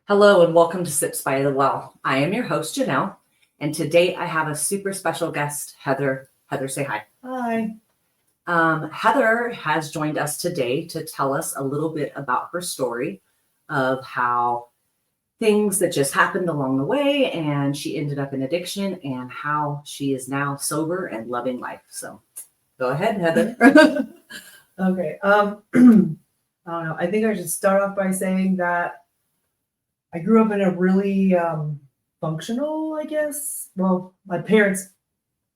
Hello and welcome to Sips by the Well. I am your host, Janelle, and today I have a super special guest, Heather. Heather, say hi. Hi. Heather has joined us today to tell us a little bit about her story of how things that just happened along the way and she ended up in addiction and how she is now sober and loving life. So go ahead, Heather. Okay. I don't know. I think I should start off by saying that I grew up in a really functional, I guess. Well, my parents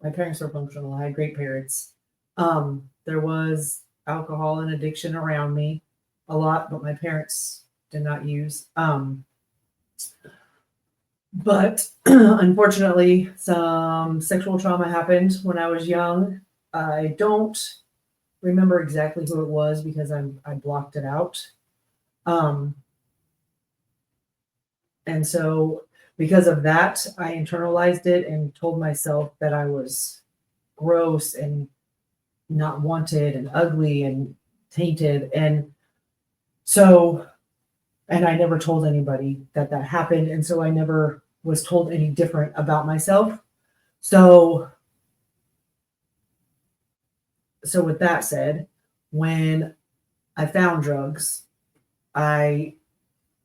were functional. I had great parents. There was alcohol and addiction around me a lot, but my parents did not use. But unfortunately, some sexual trauma happened when I was young. I don't remember exactly who it was because I blocked it out. And so because of that, I internalized it and told myself that I was gross and not wanted and ugly and tainted. And so, and I never told anybody that happened. And so I never was told any different about myself. So with that said, when I found drugs, I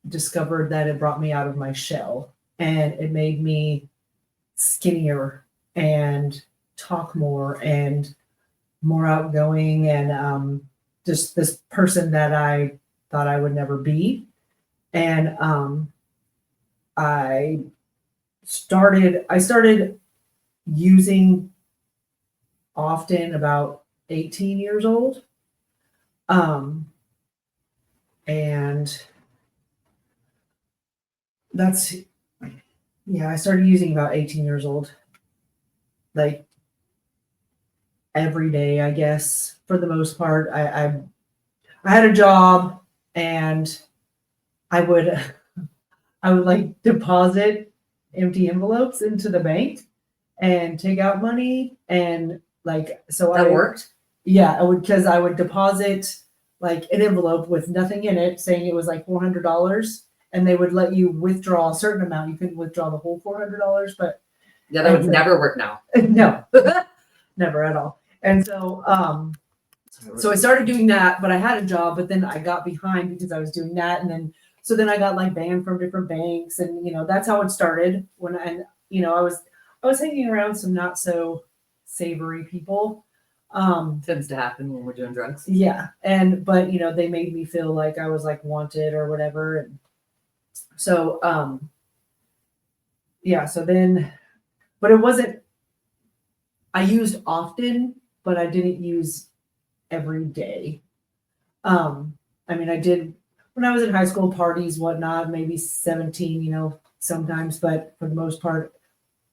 discovered that it brought me out of my shell and it made me skinnier and talk more and more outgoing and just this person that I thought I would never be. And I started using often about 18 years old. And I started using about 18 years old, like every day, I guess, for the most part. I had a job and I would like deposit empty envelopes into the bank and take out money. And like, so That worked? Yeah, because I would deposit like an envelope with nothing in it saying it was like $400. And they would let you withdraw a certain amount. You couldn't withdraw the whole $400, but Yeah, that would never work now. No, never at all. And so, so I started doing that, but I had a job, but then I got behind because I was doing that. And then, so then I got like banned from different banks and, that's how it started I was hanging around some not so savory people. Tends to happen when we're doing drugs. Yeah. But they made me feel like I was like wanted or whatever. And so, so then, but it wasn't, I used often, but I didn't use every day. I did when I was in high school, parties, whatnot, maybe 17, sometimes, but for the most part,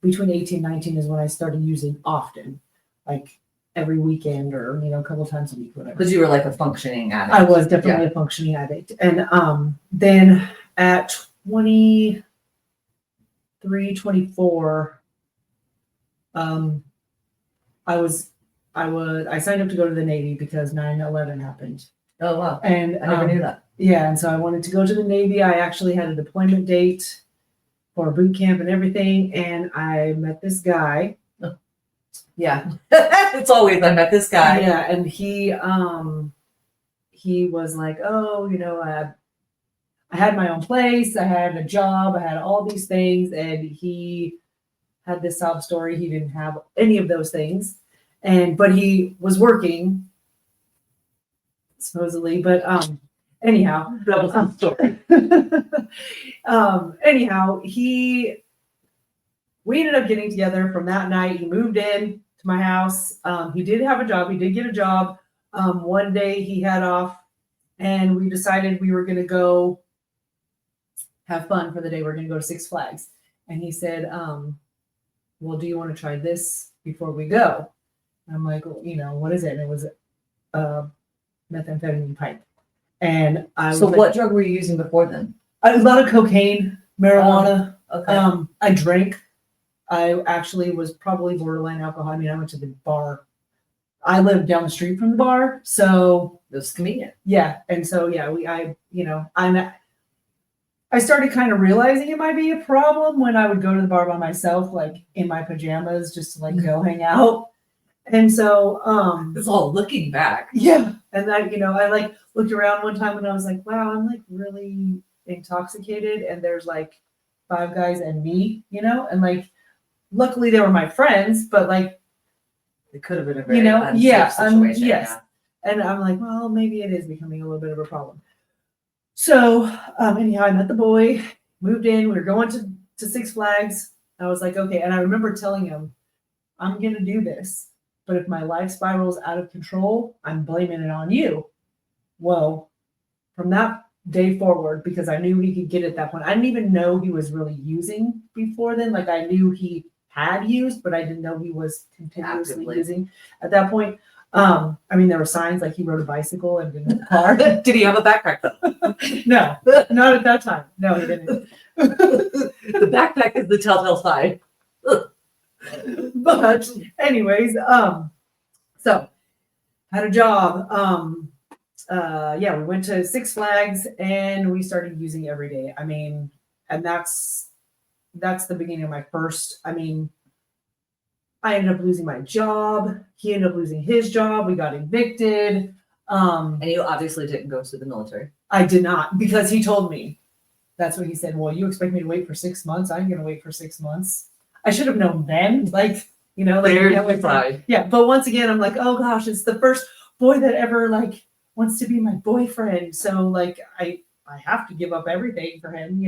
between 18 and 19 is when I started using often, like every weekend or, a couple times a week, whatever. Because you were like a functioning addict. I was definitely a functioning addict. And then at 23, 24, I signed up to go to the Navy because 9/11 happened. Oh, wow. And I never knew that. Yeah. And so I wanted to go to the Navy. I actually had a deployment date for boot camp and everything. And I met this guy. Yeah. It's always, I met this guy. Yeah. And he was like, oh, I had my own place. I had a job. I had all these things. And he had this sob story. He didn't have any of those things. But he was working supposedly, but anyhow, That was the story. anyhow, we ended up getting together from that night. He moved in to my house. He did have a job. He did get a job. One day he had off and we decided we were going to go have fun for the day. We're going to go to Six Flags. And he said, well, do you want to try this before we go? I'm like, well, what is it? And it was a methamphetamine pipe. And So what drug were you using before then? A lot of cocaine, marijuana. Okay. I drank. I actually was probably borderline alcohol. I went to the bar. I lived down the street from the bar, so It was convenient. yeah. And so I I started kind of realizing it might be a problem when I would go to the bar by myself, like in my pajamas, just to like go hang out. And so, It's all looking back. yeah. And that, I like looked around one time and I was like, wow, I'm like really intoxicated. And there's like 5 guys and me, and like, luckily they were my friends, but like, It could have been a very yeah, unsafe situation. yes. Yeah. And I'm like, well, maybe it is becoming a little bit of a problem. So, anyhow, I met the boy, moved in, we were going to Six Flags. I was like, okay. And I remember telling him, I'm going to do this, but if my life spirals out of control, I'm blaming it on you. Well, from that day forward, because I knew he could get at that point, I didn't even know he was really using before then. Like I knew he had used, but I didn't know he was continuously Actively. using at that point. I mean, there were signs like he rode a bicycle and didn't have a car. Did he have a backpack though? No, not at that time. No, he didn't. The backpack is the telltale sign. But anyways, so had a job. Yeah, we went to Six Flags and we started using every day. I mean, and that's the beginning of my first, I ended up losing my job. He ended up losing his job. We got evicted. And you obviously didn't go to the military. I did not, because he told me. That's what he said. Well, you expect me to wait for 6 months? I'm going to wait for 6 months. I should have known then. Like, Pride. yeah. But once again, I'm like, oh gosh, it's the first boy that ever like wants to be my boyfriend. So like, I have to give up everything for him,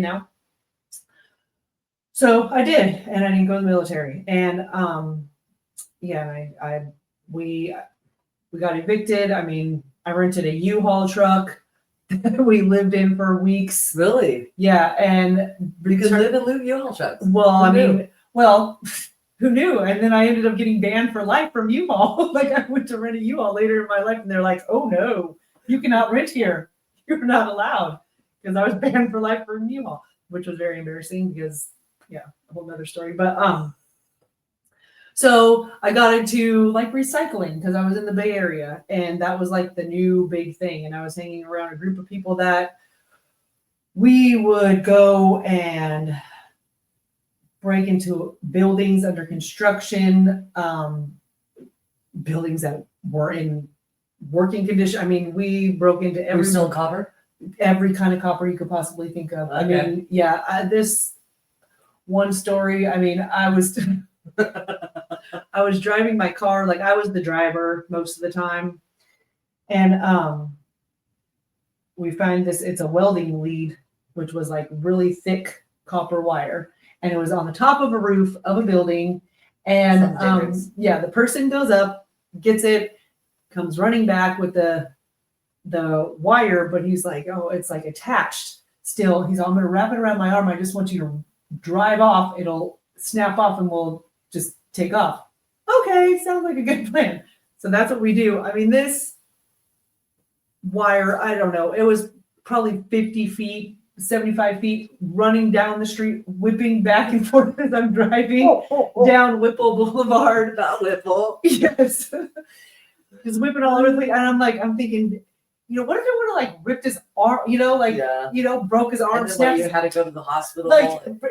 So I did, and I didn't go to the military. And yeah, we got evicted. I mean, I rented a U-Haul truck. We lived in for weeks. Really? Yeah, and You could live in U-Haul trucks. well, Who knew? who knew? And then I ended up getting banned for life from U-Haul. Like I went to rent a U-Haul later in my life, and they're like, "Oh no, you cannot rent here. You're not allowed," because I was banned for life from U-Haul, which was very embarrassing because, yeah, a whole nother story. But so I got into like recycling because I was in the Bay Area, and that was like the new big thing. And I was hanging around a group of people that we would go and break into buildings under construction, buildings that were in working condition. I mean, we broke into Every still copper? every kind of copper you could possibly think of. I Okay. mean, yeah, this one story, I mean, I was I was driving my car, like I was the driver most of the time. And we find this, it's a welding lead, which was like really thick copper wire. And it was on the top of a roof of a building. And Some dangerous. yeah, the person goes up, gets it, comes running back with the wire, but he's like, oh, it's like attached still. He's, I'm gonna wrap it around my arm. I just want you to drive off. It'll snap off and we'll just take off. Okay, sounds like a good plan. So that's what we do. I mean, this wire, I don't know, it was probably 50 feet, 75 feet running down the street, whipping back and forth as I'm driving down Whipple Boulevard. Not Whipple. Yes. Just whipping all over the place. And I'm thinking, what if it would have like ripped his arm, Yeah. broke his arm, And then snapped you had to go to the hospital.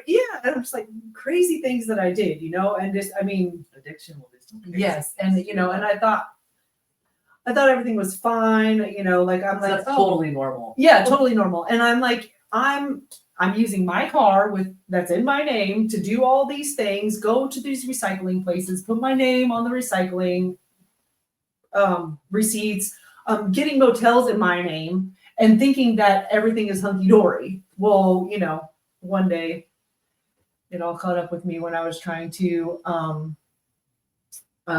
yeah, and I'm just like crazy things that I did, and just, I mean, Addiction will do some crazy yes, things. and and I thought everything was fine, like I'm So like, that's oh, totally normal. yeah, totally normal, and I'm like, I'm using my car that's in my name to do all these things, go to these recycling places, put my name on the recycling receipts, getting motels in my name, and thinking that everything is hunky dory. Well, one day it all caught up with me when I was trying to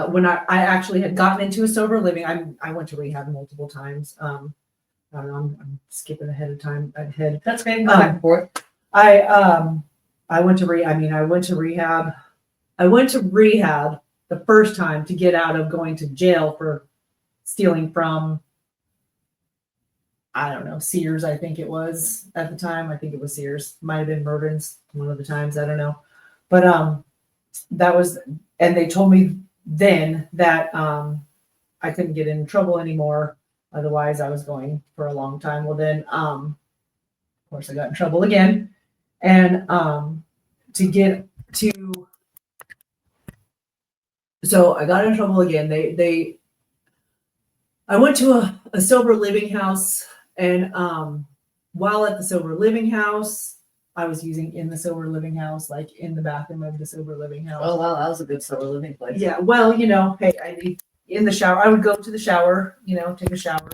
when I actually had gotten into a sober living. I went to rehab multiple times. I don't know, I'm skipping ahead. That's great. Go back and forth. I went to rehab. I went to rehab the first time to get out of going to jail for stealing from, I don't know, Sears, I think it was at the time. I think it was Sears. Might have been Mervyn's one of the times. I don't know. But that was, and they told me then that I couldn't get in trouble anymore. Otherwise, I was going for a long time. Well, then, of course, I got in trouble again. And to get to, so I got in trouble again. I went to a sober living house, and while at the sober living house, I was using in the sober living house, like in the bathroom of the sober living house. Oh wow, that was a good sober living place. Yeah, well, hey, I need in the shower. I would go to the shower, take a shower.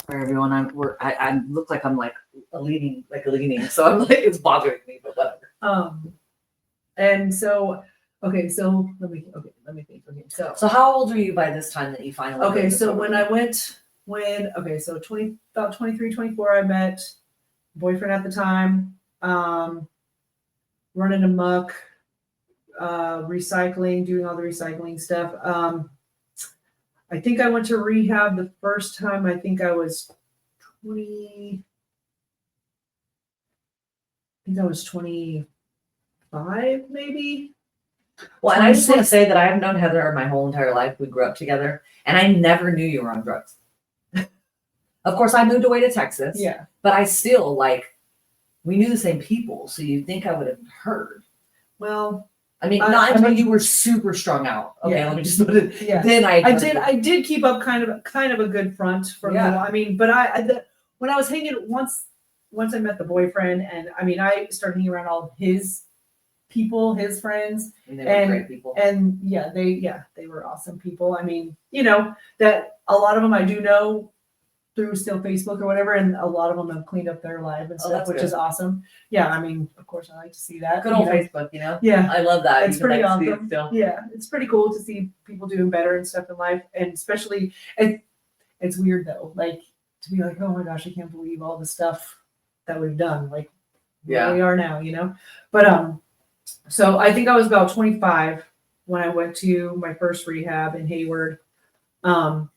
Sorry, everyone. I look like I'm like leaning, so I'm like it's bothering me, but whatever. And so okay, so let me think. Okay, So how old were you by this time that you finally? okay, so when I went so 20 about 23, 24, I met boyfriend at the time, running amok, recycling, doing all the recycling stuff. I think I went to rehab the first time. I think I was 20. I think I was 25, maybe. Well, and I just want to say that I have known Heather my whole entire life. We grew up together, and I never knew you were on drugs. Of course, I moved away to Texas. Yeah. But I still we knew the same people, so you'd think I would have heard. Well, I mean, not until you were super strung out. Okay, Yeah. let me just put it. yeah. Then I did keep up kind of a good front for Yeah. a little. I mean, but when I was hanging once I met the boyfriend, and I mean, I started hanging around all of his people, his friends, And they were great people. and they were awesome people. I mean, that a lot of them I do know through still Facebook or whatever, and a lot of them have cleaned up their life and stuff, that's which good. is awesome. Yeah, I mean, of course, I like to see that. Good old Facebook, Yeah. I love that. It's You can, pretty see it awesome. still. Yeah, it's pretty cool to see people doing better and stuff in life, and especially it's weird though, like to be like, oh my gosh, I can't believe all the stuff that we've done, like where we are now, But so I think I was about 25 when I went to my first rehab in Hayward, and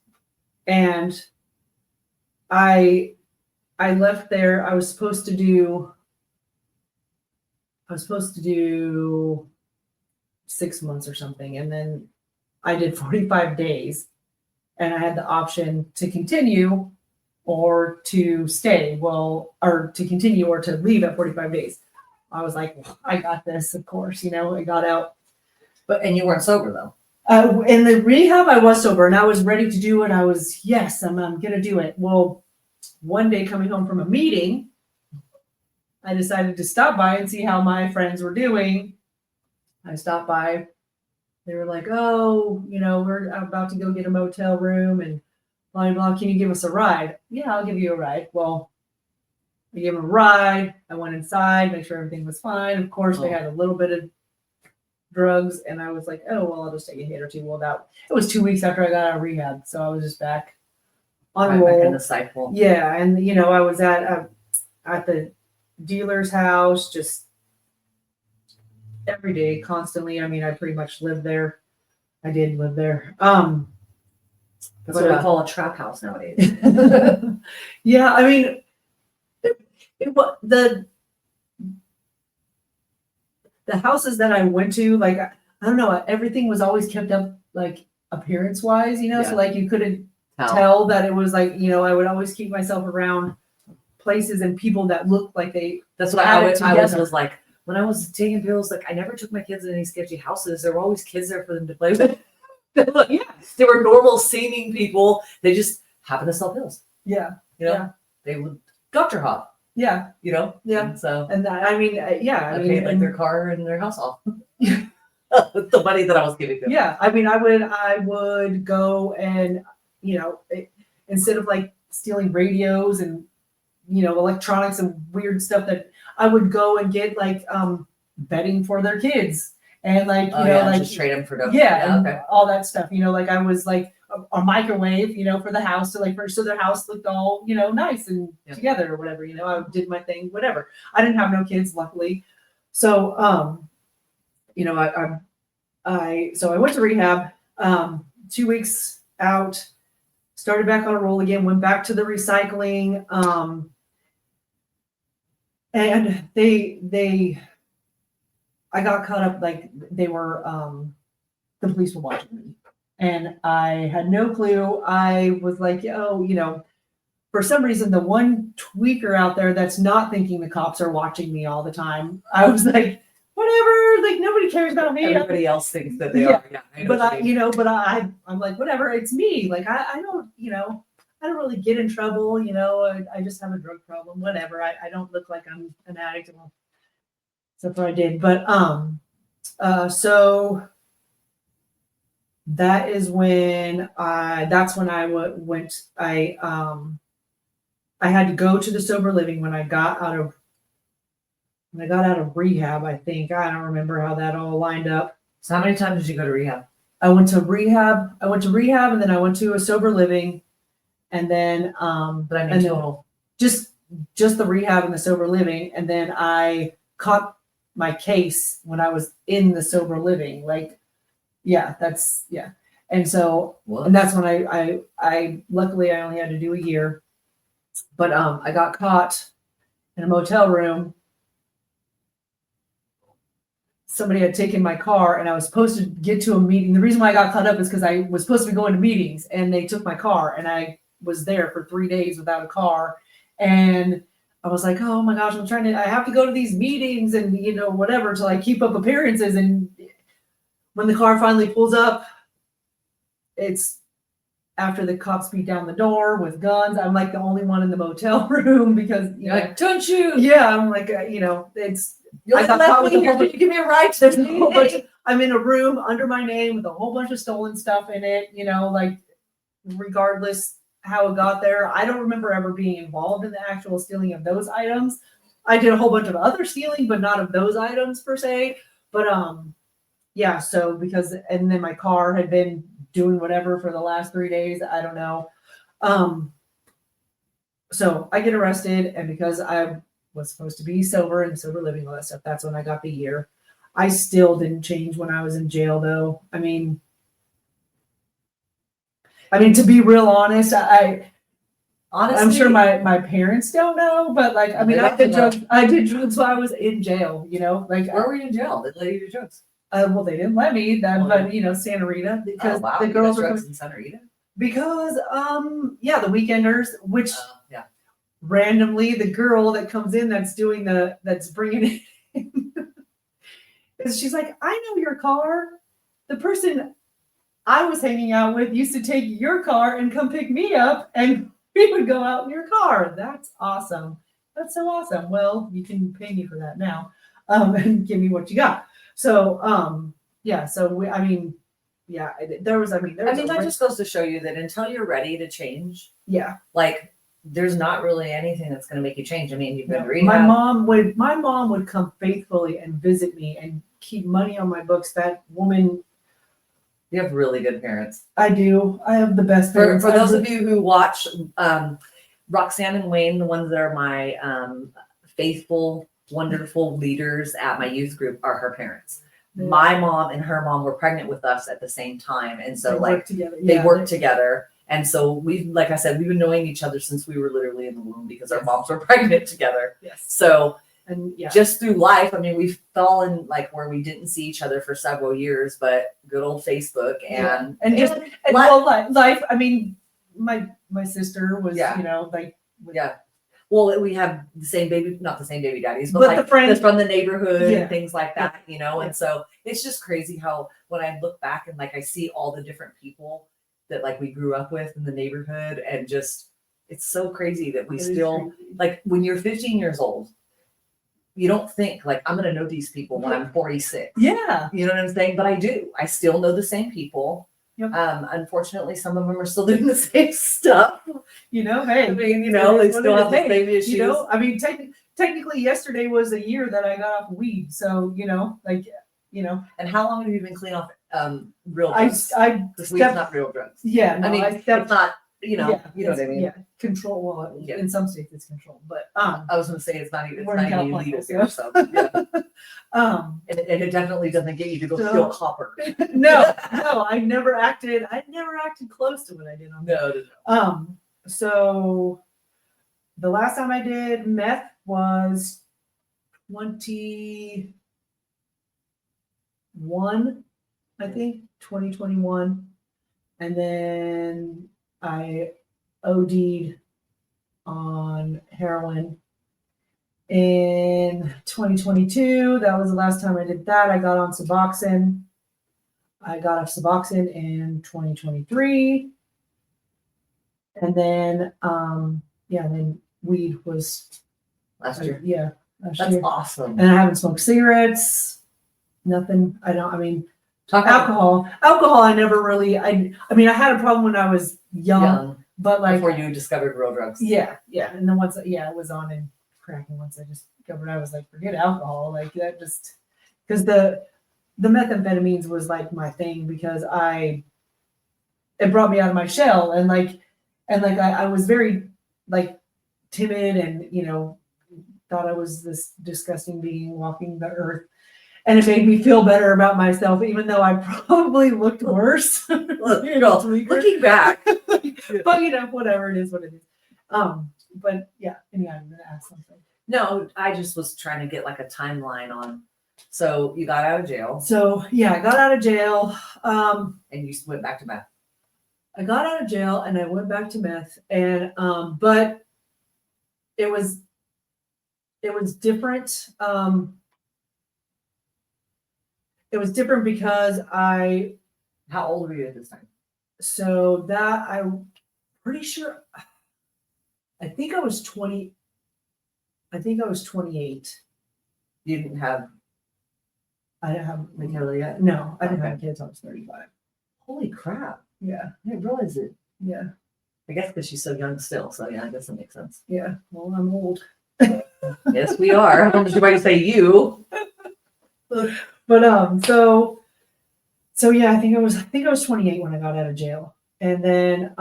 I left there. I was supposed to do 6 months or something, and then I did 45 days, and I had the option to continue or to stay. Well, or to continue or to leave at 45 days. I was like, I got this, of course. I got out. And you weren't sober though. In the rehab, I was sober, and I was ready to do it. I was, yes, I'm gonna do it. Well, one day coming home from a meeting, I decided to stop by and see how my friends were doing. I stopped by. They were like, oh, we're about to go get a motel room and blah, blah, blah. Can you give us a ride? Yeah, I'll give you a ride. Well, I gave them a ride. I went inside, make sure everything was fine. Of course, they had a little bit of drugs, and I was like, oh, well, I'll just take a hit or two. Well, it was 2 weeks after I got out of rehab, so I was just back on Right back in roll. the cycle. Yeah, and I was at the dealer's house just every day, constantly. I mean, I pretty much lived there. I did live there. That's what I call a trap house nowadays. Yeah, I mean, the houses that I went to, like, I don't know, everything was always kept up, like, appearance wise, so Yeah. like you couldn't tell that it was like, I would always keep myself around places and people that looked like they. That's what had I it was together. like when I was taking pills. Like I never took my kids in any sketchy houses. There were always kids there for them to play with. Yeah. They were normal seeming people. They just happened to sell pills. Yeah. They would Dr. Hop. Yeah. Yeah. And so And that, I mean, I paid like their car and their house off. Yeah. The money that I was giving them. Yeah, I mean, I would go and instead of like stealing radios and electronics and weird stuff, that I would go and get like bedding for their kids and like like just trade them for dope. and Okay. all that stuff. Like I was like a microwave, for the house to like so their house looked all nice and Yeah. together or whatever. I did my thing, whatever. I didn't have no kids, luckily, so I went to rehab, 2 weeks out, started back on a roll again, went back to the recycling, and I got caught up, like they were, the police were watching me, and I had no clue. I was like, oh, for some reason, the one tweaker out there that's not thinking the cops are watching me all the time, I was like, whatever, like nobody cares about me. Everybody else thinks that they Yeah. are. Yeah, I know But what I, you mean. I'm like, whatever, it's me. Like I don't, I don't really get in trouble, I just have a drug problem, whatever. I don't look like I'm an addict. Well, except for I did. But so that is when that's when went, I had to go to the sober living when I got out of rehab, I think. I don't remember how that all lined up. So how many times did you go to rehab? I went to rehab, and then I went to a sober living, and then But I mean and then total. just the rehab and the sober living, and then I caught my case when I was in the sober living. Like, yeah, that's yeah. And so and that's when I luckily I only had to do a year, but I got caught in a motel room. Somebody had taken my car and I was supposed to get to a meeting. The reason why I got caught up is because I was supposed to be going to meetings and they took my car and I was there for 3 days without a car. And I was like, oh my gosh, I have to go to these meetings and, whatever to like keep up appearances. And when the car finally pulls up, it's after the cops beat down the door with guns. I'm like the only one in the motel room because, You're like, don't you? yeah, I'm like, it's, You're I like, got let caught me with a here. whole Can you give me a ride to there's a the whole bunch meeting? I'm in a room under my name with a whole bunch of stolen stuff in it, like regardless how it got there. I don't remember ever being involved in the actual stealing of those items. I did a whole bunch of other stealing, but not of those items per se. But yeah, so and then my car had been doing whatever for the last 3 days. I don't know. So I get arrested, and because I was supposed to be sober and sober living, all that stuff, that's when I got the year. I still didn't change when I was in jail, though. I mean, to be real honest, Honestly, I'm sure my parents don't know, but like, I mean, They I have to did drugs. I did drugs while I was in jail. Like, where were you in jail? They let you do drugs. well, they didn't let me. Well, But Santa Rita, because Oh wow, the you girls got were drugs coming, in Santa Rita. because yeah, the weekenders, which Yeah. randomly the girl that comes in that's bringing it in, is she's like, I know your car. The person I was hanging out with used to take your car and come pick me up, and we would go out in your car. That's awesome. That's so awesome. Well, you can pay me for that now, and give me what you got. So, yeah. So yeah, there was. That just goes to show you that until you're ready to change, yeah. like there's not really anything that's going to make you change. I mean, you've been to rehab. My mom would come faithfully and visit me and keep money on my books. That woman. You have really good parents. I do. I have the best For parents. those of you who watch Roxanne and Wayne, the ones that are my faithful, wonderful leaders at my youth group, are her parents. Yeah. My mom and her mom were pregnant with us at the same time, and so they like work together. they Yeah, worked together. And so like I said, we've been knowing each other since we were literally in the womb because our Yes. moms were pregnant together. Yes. So And yeah. just through life, I mean, we've fallen like where we didn't see each other for several years, but good old Facebook and life. I mean, my sister was, Yeah. like, yeah. Well, we have the same baby, not the same baby daddies, but But like the friends- that's from the neighborhood Yeah. and things like that, Yeah. And so it's just crazy how when I look back and like I see all the different people that like we grew up with in the neighborhood, and just it's so crazy that we it is still crazy. like when you're 15 years old, you don't think like I'm gonna know these people when I'm 46. Yeah. You know what I'm saying? But I do. I still know the same people. Yep. Unfortunately, some of them are still doing the same stuff. Hey. I mean, it they is what still it have is. the same issues. I mean, technically yesterday was a year that I got off weed. So, And how long have you been clean off real I drugs? I Because weed's not real drugs. yeah, no, I mean, I it's stepped not. You know it's- what I mean. Yeah, control. Well, Yeah. in some states it's controlled, but I was going to say it's not even We're in legal California, here, so yeah. and it definitely doesn't get you to go So- steal copper. no, I never acted close to what I did on No. So the last time I did meth was 21, I think 2021, and then I OD'd on heroin. In 2022, that was the last time I did that. I got on Suboxone. I got off Suboxone in 2023. And then, then weed was, Last year. last That's year. awesome. And I haven't smoked cigarettes, nothing. Talk about Alcohol, I never really, I had a problem when I was young, young but like, before you discovered real drugs. yeah. And then once, I was on and cracking once I just discovered, I was like, forget alcohol. Like that just, because the methamphetamines was like my thing because it brought me out of my shell and I was very like timid and, thought I was this disgusting being walking the earth. And it made me feel better about myself, even though I probably looked worse. Looking back, But whatever it is, what it is. But yeah, anyhow, I'm gonna ask something. no, I just was trying to get like a timeline on. So you got out of jail So yeah, I got out of jail. and you went back to meth. I got out of jail and I went back to meth, and but it was different. It was different because How old were you at this time? so that I'm pretty sure. I think I was 20. I think I was 28. You didn't have I didn't have Michaela yet? no. I didn't Okay. have kids. I was 35. Holy crap. Yeah, I didn't realize it. yeah, I guess because she's so young still. So yeah, I guess that makes sense. yeah. Well, I'm old. Yes, we are. I don't know why you say you. But so yeah, I think I was 28 when I got out of jail. And then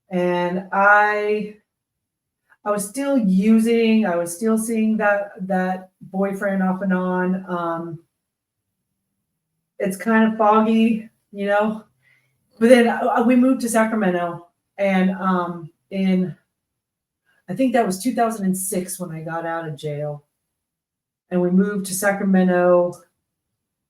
and I was still using, I was still seeing that boyfriend off and on. It's kind of foggy, But then we moved to Sacramento, and I think that was 2006 when I got out of jail. And we moved to Sacramento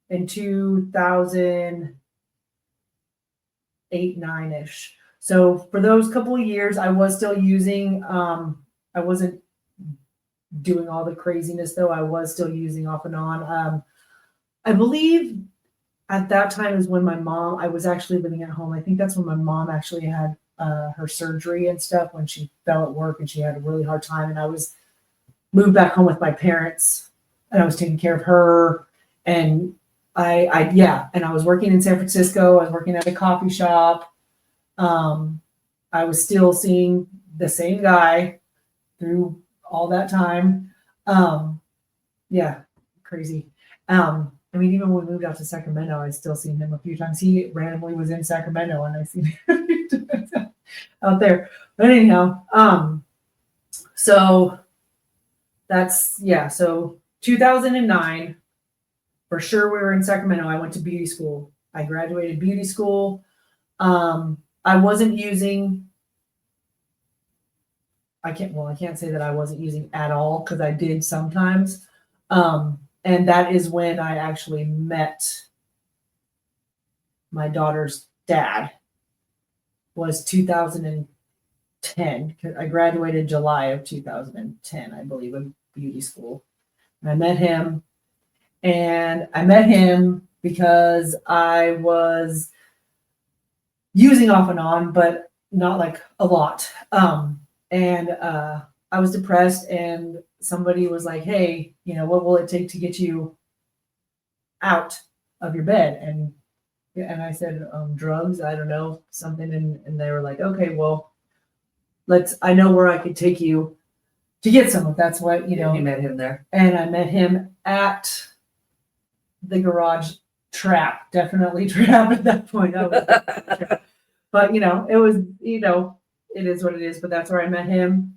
in 2008, 9-ish. So for those couple of years, I was still using. I wasn't doing all the craziness though. I was still using off and on. I believe at that time is when I was actually living at home. I think that's when my mom actually had her surgery and stuff, when she fell at work and she had a really hard time. And I was moved back home with my parents, and I was taking care of her. And and I was working in San Francisco. I was working at a coffee shop. I was still seeing the same guy through all that time. Yeah, crazy. Even when we moved out to Sacramento, I still seen him a few times. He randomly was in Sacramento, and I seen him out there. But anyhow, so that's So 2009, for sure, we were in Sacramento. I went to beauty school. I graduated beauty school. I wasn't using. I can't say that I wasn't using at all, because I did sometimes. And that is when I actually met my daughter's dad. Was 2010. I graduated July of 2010, I believe, of beauty school. And I met him. And I met him because I was using off and on, but not like a lot. I was depressed, and somebody was like, hey, what will it take to get you out of your bed? And I said, drugs, I don't know, something. And they were like, okay, well, I know where I could take you to get some, if that's what, You met him there. And I met him at the garage trap, definitely trap at that point. But, it was, it is what it is, but that's where I met him.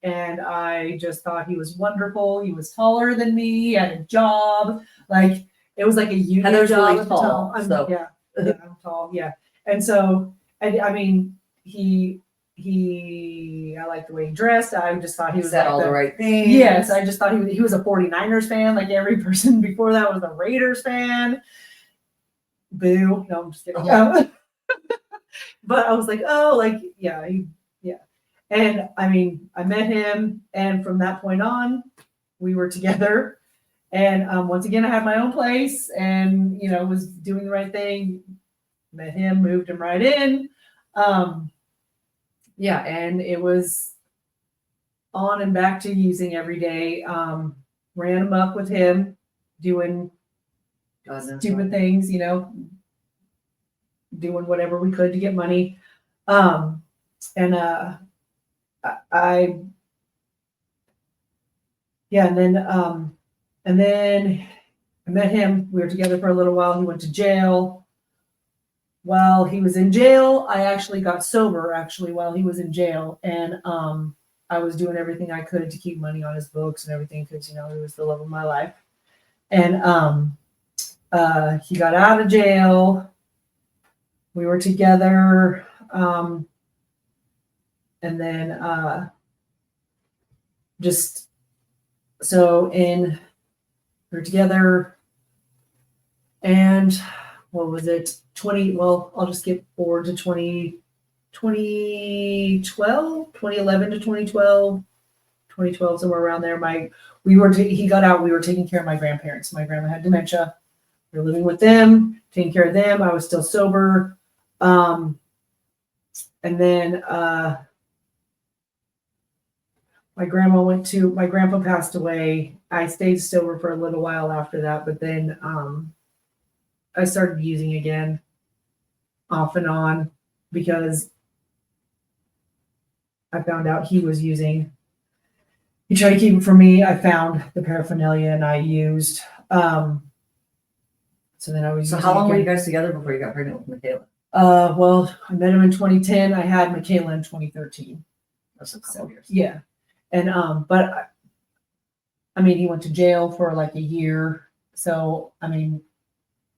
And I just thought he was wonderful. He was taller than me. He had a job. It was like a union Heather's job. really at the tall, time. so. Yeah, I'm tall. Yeah. And so, I liked the way he dressed. I just thought he was said like all the right things. Yes, I just thought he was a 49ers fan. Like every person before that was a Raiders fan. Boo. No, I'm just kidding. But I was like, oh, And I mean, I met him, and from that point on, we were together. And once again, I had my own place, and was doing the right thing. Met him, moved him right in. Yeah, and it was on and back to using every day. Ran him up with him, doing God knows stupid what. things, doing whatever we could to get money. And I yeah, and then I met him. We were together for a little while. He went to jail. While he was in jail, I actually got sober while he was in jail. And I was doing everything I could to keep money on his books and everything because he was the love of my life. And he got out of jail. We were together. And then we were together, and what was it? I'll just skip forward to 2011 to 2012, somewhere around there. He got out, we were taking care of my grandparents. My grandma had dementia. We were living with them, taking care of them. I was still sober. And then my grandpa passed away. I stayed sober for a little while after that, but then I started using again, off and on, because I found out he was using. He tried to keep it from me. I found the paraphernalia and I used. So then I was. So using how long were you again. guys together before you got pregnant with Michaela? Well, I met him in 2010. I had Michaela in 2013. That's a couple years. Yeah. And but I mean, he went to jail for like a year. So I mean,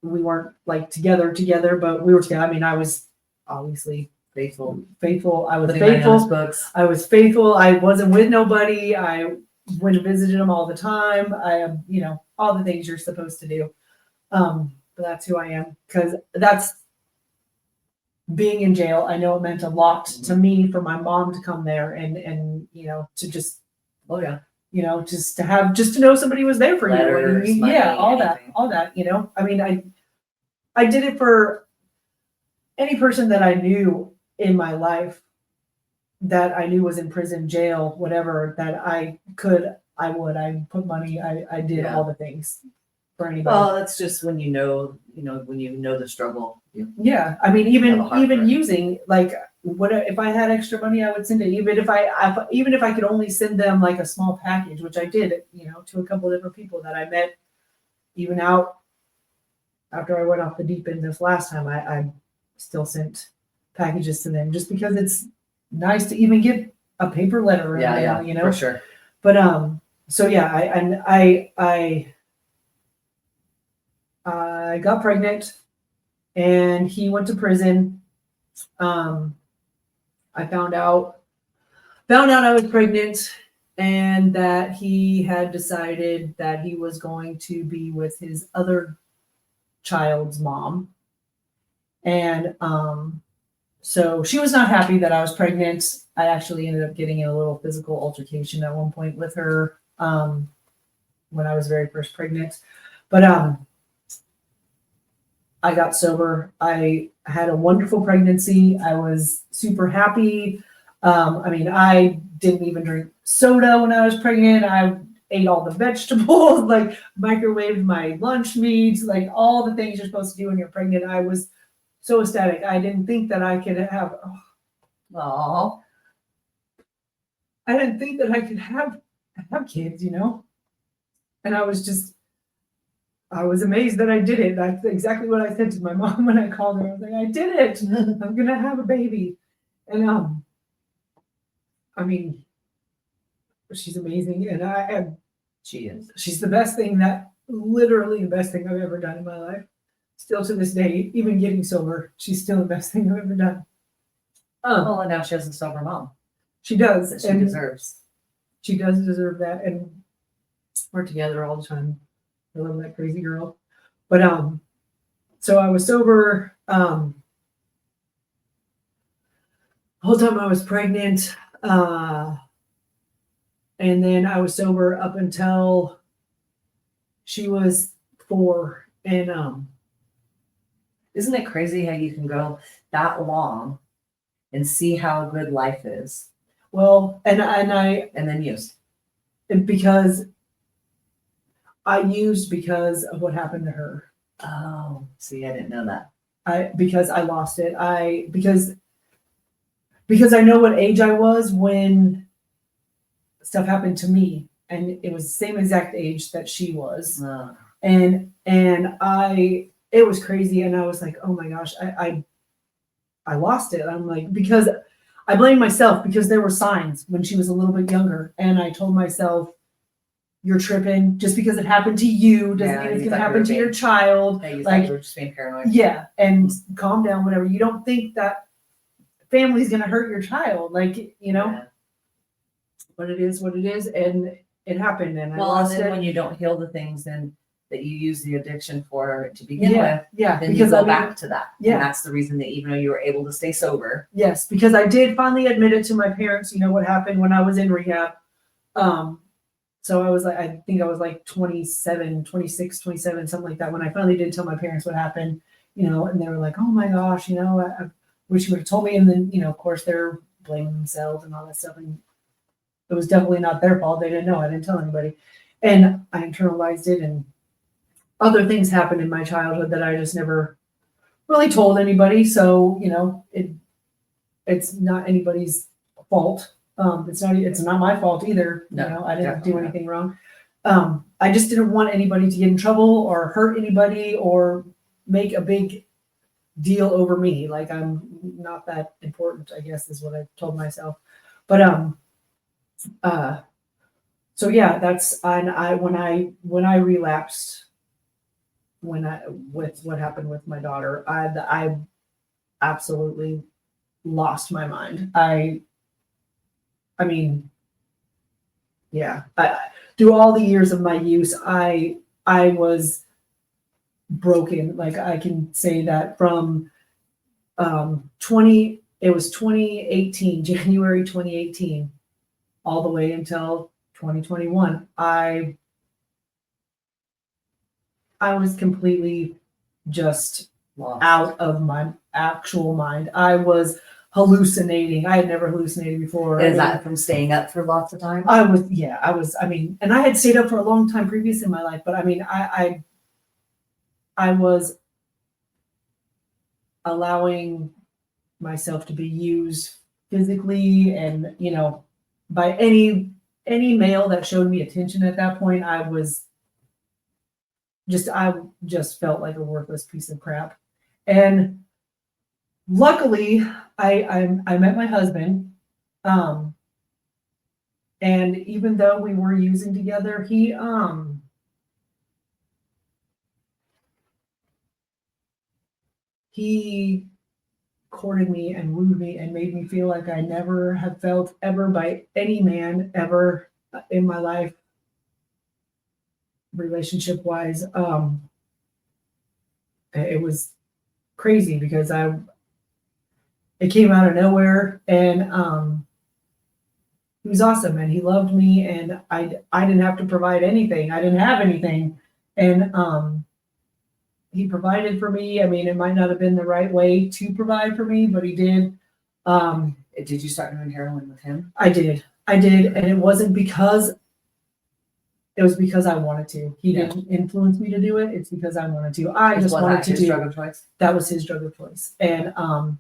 we weren't like together, but we were together. I mean, I was obviously Faithful. I was Putting money on his faithful. books. I was faithful. I wasn't with nobody. I went and visited him all the time. I all the things you're supposed to do. But that's who I am, because that's being in jail. I know it meant a lot to me for my mom to come there and to just, Oh yeah. just to know somebody was there for Letters, you. money, Yeah, all anything. that. I mean, I did it for any person that I knew in my life that I knew was in prison, jail, whatever, that I put money. I did Yeah. all the things for anybody. Well, that's just when you know the struggle. Yeah, I mean, Have a even heart for it. using, like, what if I had extra money, I would send it. Even if I could only send them like a small package, which I did, to a couple of different people that I met, even out after I went off the deep end this last time. I still sent packages to them just because it's nice to even get a paper letter in the mail, for sure. But so yeah, I got pregnant, and he went to prison. I found out I was pregnant, and that he had decided that he was going to be with his other child's mom. And so she was not happy that I was pregnant. I actually ended up getting in a little physical altercation at one point with her when I was very first pregnant. But I got sober. I had a wonderful pregnancy. I was super happy. I mean, I didn't even drink soda when I was pregnant. I ate all the vegetables, like microwaved my lunch meats, like all the things you're supposed to do when you're pregnant. I was so ecstatic. I didn't think that I could have. Oh, I didn't think that I could have kids, And I was amazed that I did it. That's exactly what I said to my mom when I called her. I was like, I did it. I'm gonna have a baby. And I mean, she's amazing, and she is. she's literally the best thing I've ever done in my life. Still to this day, even getting sober, she's still the best thing I've ever done. Well, and now she has a sober mom She does, that she and deserves. she does deserve that, and we're together all the time. I love that crazy girl. But so I was sober. The whole time I was pregnant. And then I was sober up until she was 4. And Isn't it crazy how you can go that long and see how good life is well, and I and then use? because I used because of what happened to her. Oh, see, I didn't know that. Because I lost it. Because I know what age I was when stuff happened to me, and it was the same exact age that she was. And it was crazy, and I was like, oh my gosh, I lost it. I'm like, because I blame myself, because there were signs when she was a little bit younger, and I told myself, you're tripping. Just because it happened to you doesn't Yeah, mean it's you gonna thought you happen were to your being- child. Hey, you Like, thought you were just being paranoid. yeah, and calm down, whatever. You don't think that family's gonna hurt your child, like, you know. Yeah. But it is what it is, and it happened, and I Well, and lost then it. when you don't heal the things then that you use the addiction for to begin Yeah, with, yeah, then because you go I mean, back to that. yeah. And that's the reason that even though you were able to stay sober. yes, because I did finally admit it to my parents, you know, what happened when I was in rehab. So I was like, I think I was like 27, 26, 27, something like that, when I finally did tell my parents what happened, you know, and they were like, oh my gosh, you know, I wish you would have told me. And then, you know, of course, they're blaming themselves and all that stuff. And it was definitely not their fault. They didn't know. I didn't tell anybody. And I internalized it, and other things happened in my childhood that I just never really told anybody. So, you know, it's not anybody's fault. It's not my fault either. No, You know, I didn't definitely do not. anything wrong. I just didn't want anybody to get in trouble or hurt anybody or make a big deal over me. Like, I'm not that important, I guess, is what I told myself. But so yeah, that's, and when I relapsed, with what happened with my daughter, I absolutely lost my mind. I mean, yeah, through all the years of my use, I was broken. Like, I can say that from it was 2018, January 2018, all the way until 2021. I was completely just Lost. out of my actual mind. I was hallucinating. I had never hallucinated before. Is that from staying up for lots of time? I mean, and I had stayed up for a long time previous in my life, but I mean, I was allowing myself to be used physically, and, you know, by any male that showed me attention at that point. I just felt like a worthless piece of crap. And luckily, I met my husband. And even though we were using together, he courted me and wooed me and made me feel like I never have felt ever by any man ever in my life, relationship wise. It was crazy because it came out of nowhere, and he was awesome, and he loved me, and I didn't have to provide anything. I didn't have anything, and he provided for me. I mean, it might not have been the right way to provide for me, but he did. Did you start doing heroin with him? I did, and it wasn't because. It was because I wanted to. He didn't influence me to do it. It's because I wanted to. I just wanted to his do. drug of choice? That was his drug of choice, and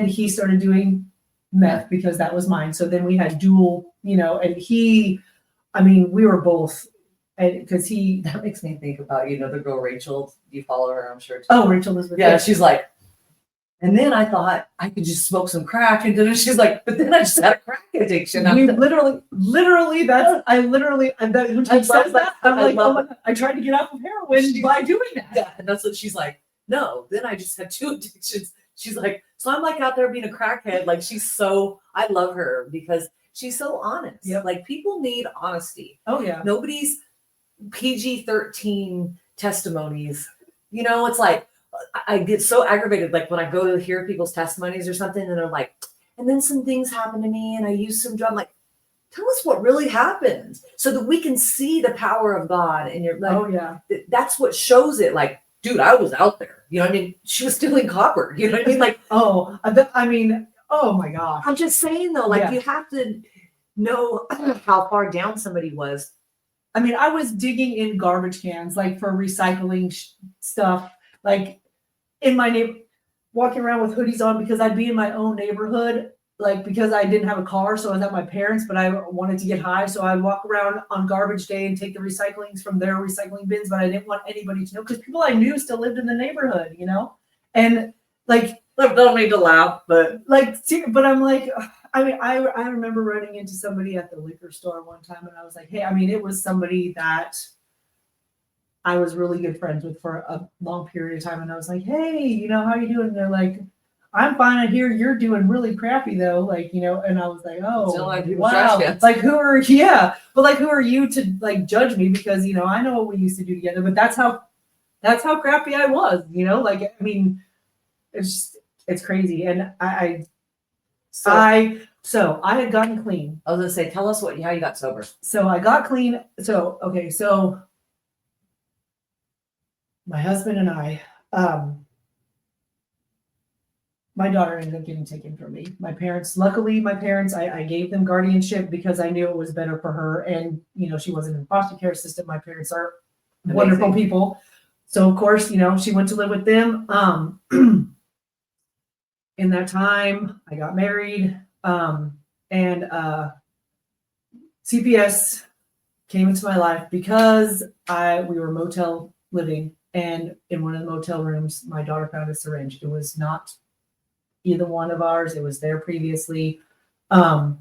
he started doing meth because that was mine. So then we had dual, you know, and we were both, because he. That makes me think about, you know, the girl Rachel. You follow her, I'm sure. Too. Oh, Rachel Elizabeth. Yeah, she's like, and then I thought I could just smoke some crack, and then she's like, but then I just had a crack addiction. We literally, that's, I literally, and that, when she I says love that, that. I'm I like, love oh my God, I tried to get off of heroin by doing that. Yeah, and that's what she's like. No, then I just had 2 addictions. She's like, so I'm like out there being a crackhead. Like, I love her because she's so honest. Yep. Like, people need honesty. Oh yeah. Nobody's PG-13 testimonies. You know, it's like, I get so aggravated, like when I go to hear people's testimonies or something, and they're like, and then some things happened to me and I used some drugs. I'm like, tell us what really happened so that we can see the power of God. And you're like, Oh yeah. that's what shows it. Like, dude, I was out there. You know what I mean? She was stealing copper. You know what I mean? Like, Oh, I mean, oh my gosh. I'm just saying though, like Yeah. you have to know how far down somebody was. I mean, I was digging in garbage cans, like for recycling stuff, like in my neighbor, walking around with hoodies on because I'd be in my own neighborhood, like because I didn't have a car, so I was at my parents', but I wanted to get high, so I'd walk around on garbage day and take the recyclings from their recycling bins, but I didn't want anybody to know because people I knew still lived in the neighborhood, you know, and like. Don't mean to laugh, but But I'm like, I mean, I remember running into somebody at the liquor store one time, and I was like, hey, I mean, it was somebody that I was really good friends with for a long period of time, and I was like, hey, you know, how you doing? And they're like, I'm fine. I hear you're doing really crappy though, like, you know, and I was like, oh, Still like people wow, trash cans. like who are but like who are you to like judge me because you know I know what we used to do together, but that's how crappy I was, you know, like I mean, it's crazy, and so I had gotten clean. I was gonna say, tell us how you got sober. So I got clean. So okay, so my husband and I, my daughter ended up getting taken from me. Luckily, I gave them guardianship because I knew it was better for her, and you know she wasn't in the foster care system. My parents are wonderful Amazing. people, so of course you know she went to live with them. In that time, I got married, and CPS came into my life because we were motel living, and in one of the motel rooms, my daughter found a syringe. It was not either one of ours. It was there previously, but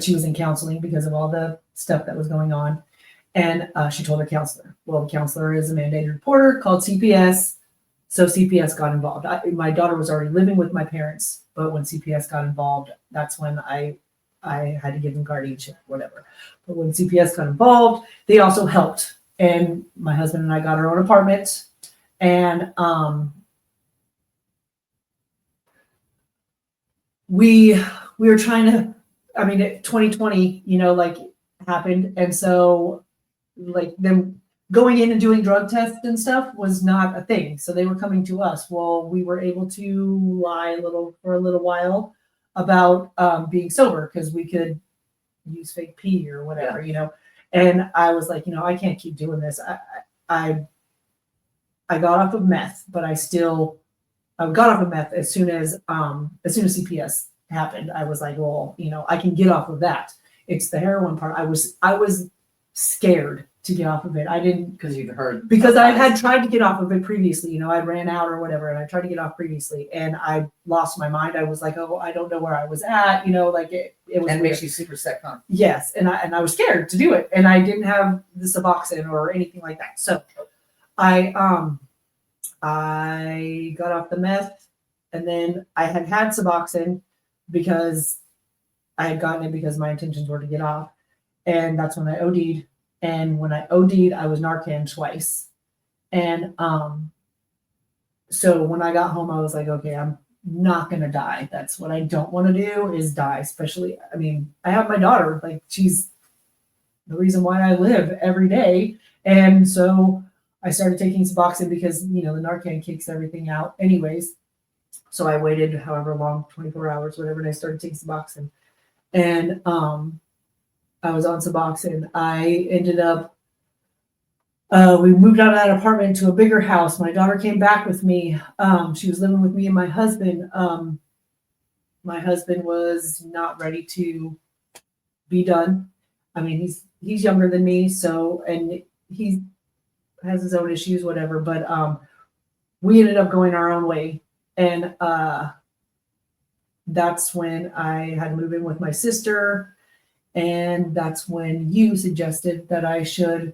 she was in counseling because of all the stuff that was going on, and she told her counselor. Well, the counselor is a mandated reporter called CPS. So CPS got involved. My daughter was already living with my parents, but when CPS got involved, that's when I had to give them guardianship, whatever. But when CPS got involved, they also helped. And my husband and I got our own apartment. And we were trying to, I mean, 2020, you know, like happened. And so like them going in and doing drug tests and stuff was not a thing. So they were coming to us. Well, we were able to lie for a little while about being sober because we could use fake pee or whatever, you know. And I was like, you know, I can't keep doing this. I got off of meth, but I got off of meth as soon as CPS happened. I was like, well, you know, I can get off of that. It's the heroin part. I was scared to get off of it. I didn't because I had tried to get off of it previously. You know, I ran out or whatever, and I tried to get off previously, and I lost my mind. I was like, oh, I don't know where I was at. You know, like it was. And makes you super sick, huh? Yes, and I was scared to do it, and I didn't have the Suboxone or anything like that. So I got off the meth, and then I had Suboxone because I had gotten it because my intentions were to get off, and that's when I OD'd. And when I OD'd, I was Narcan twice. And so when I got home, I was like, okay, I'm not going to die. That's what I don't want to do is die. Especially, I mean, I have my daughter, like she's the reason why I live every day. And so I started taking Suboxone because, you know, the Narcan kicks everything out anyways. So I waited however long, 24 hours, whatever, and I started taking Suboxone. And I was on Suboxone. I ended up, we moved out of that apartment to a bigger house. My daughter came back with me. She was living with me and my husband. My husband was not ready to be done. I mean, he's younger than me, so, and he has his own issues, whatever, but we ended up going our own way. And that's when I had to move in with my sister. And that's when you suggested that I should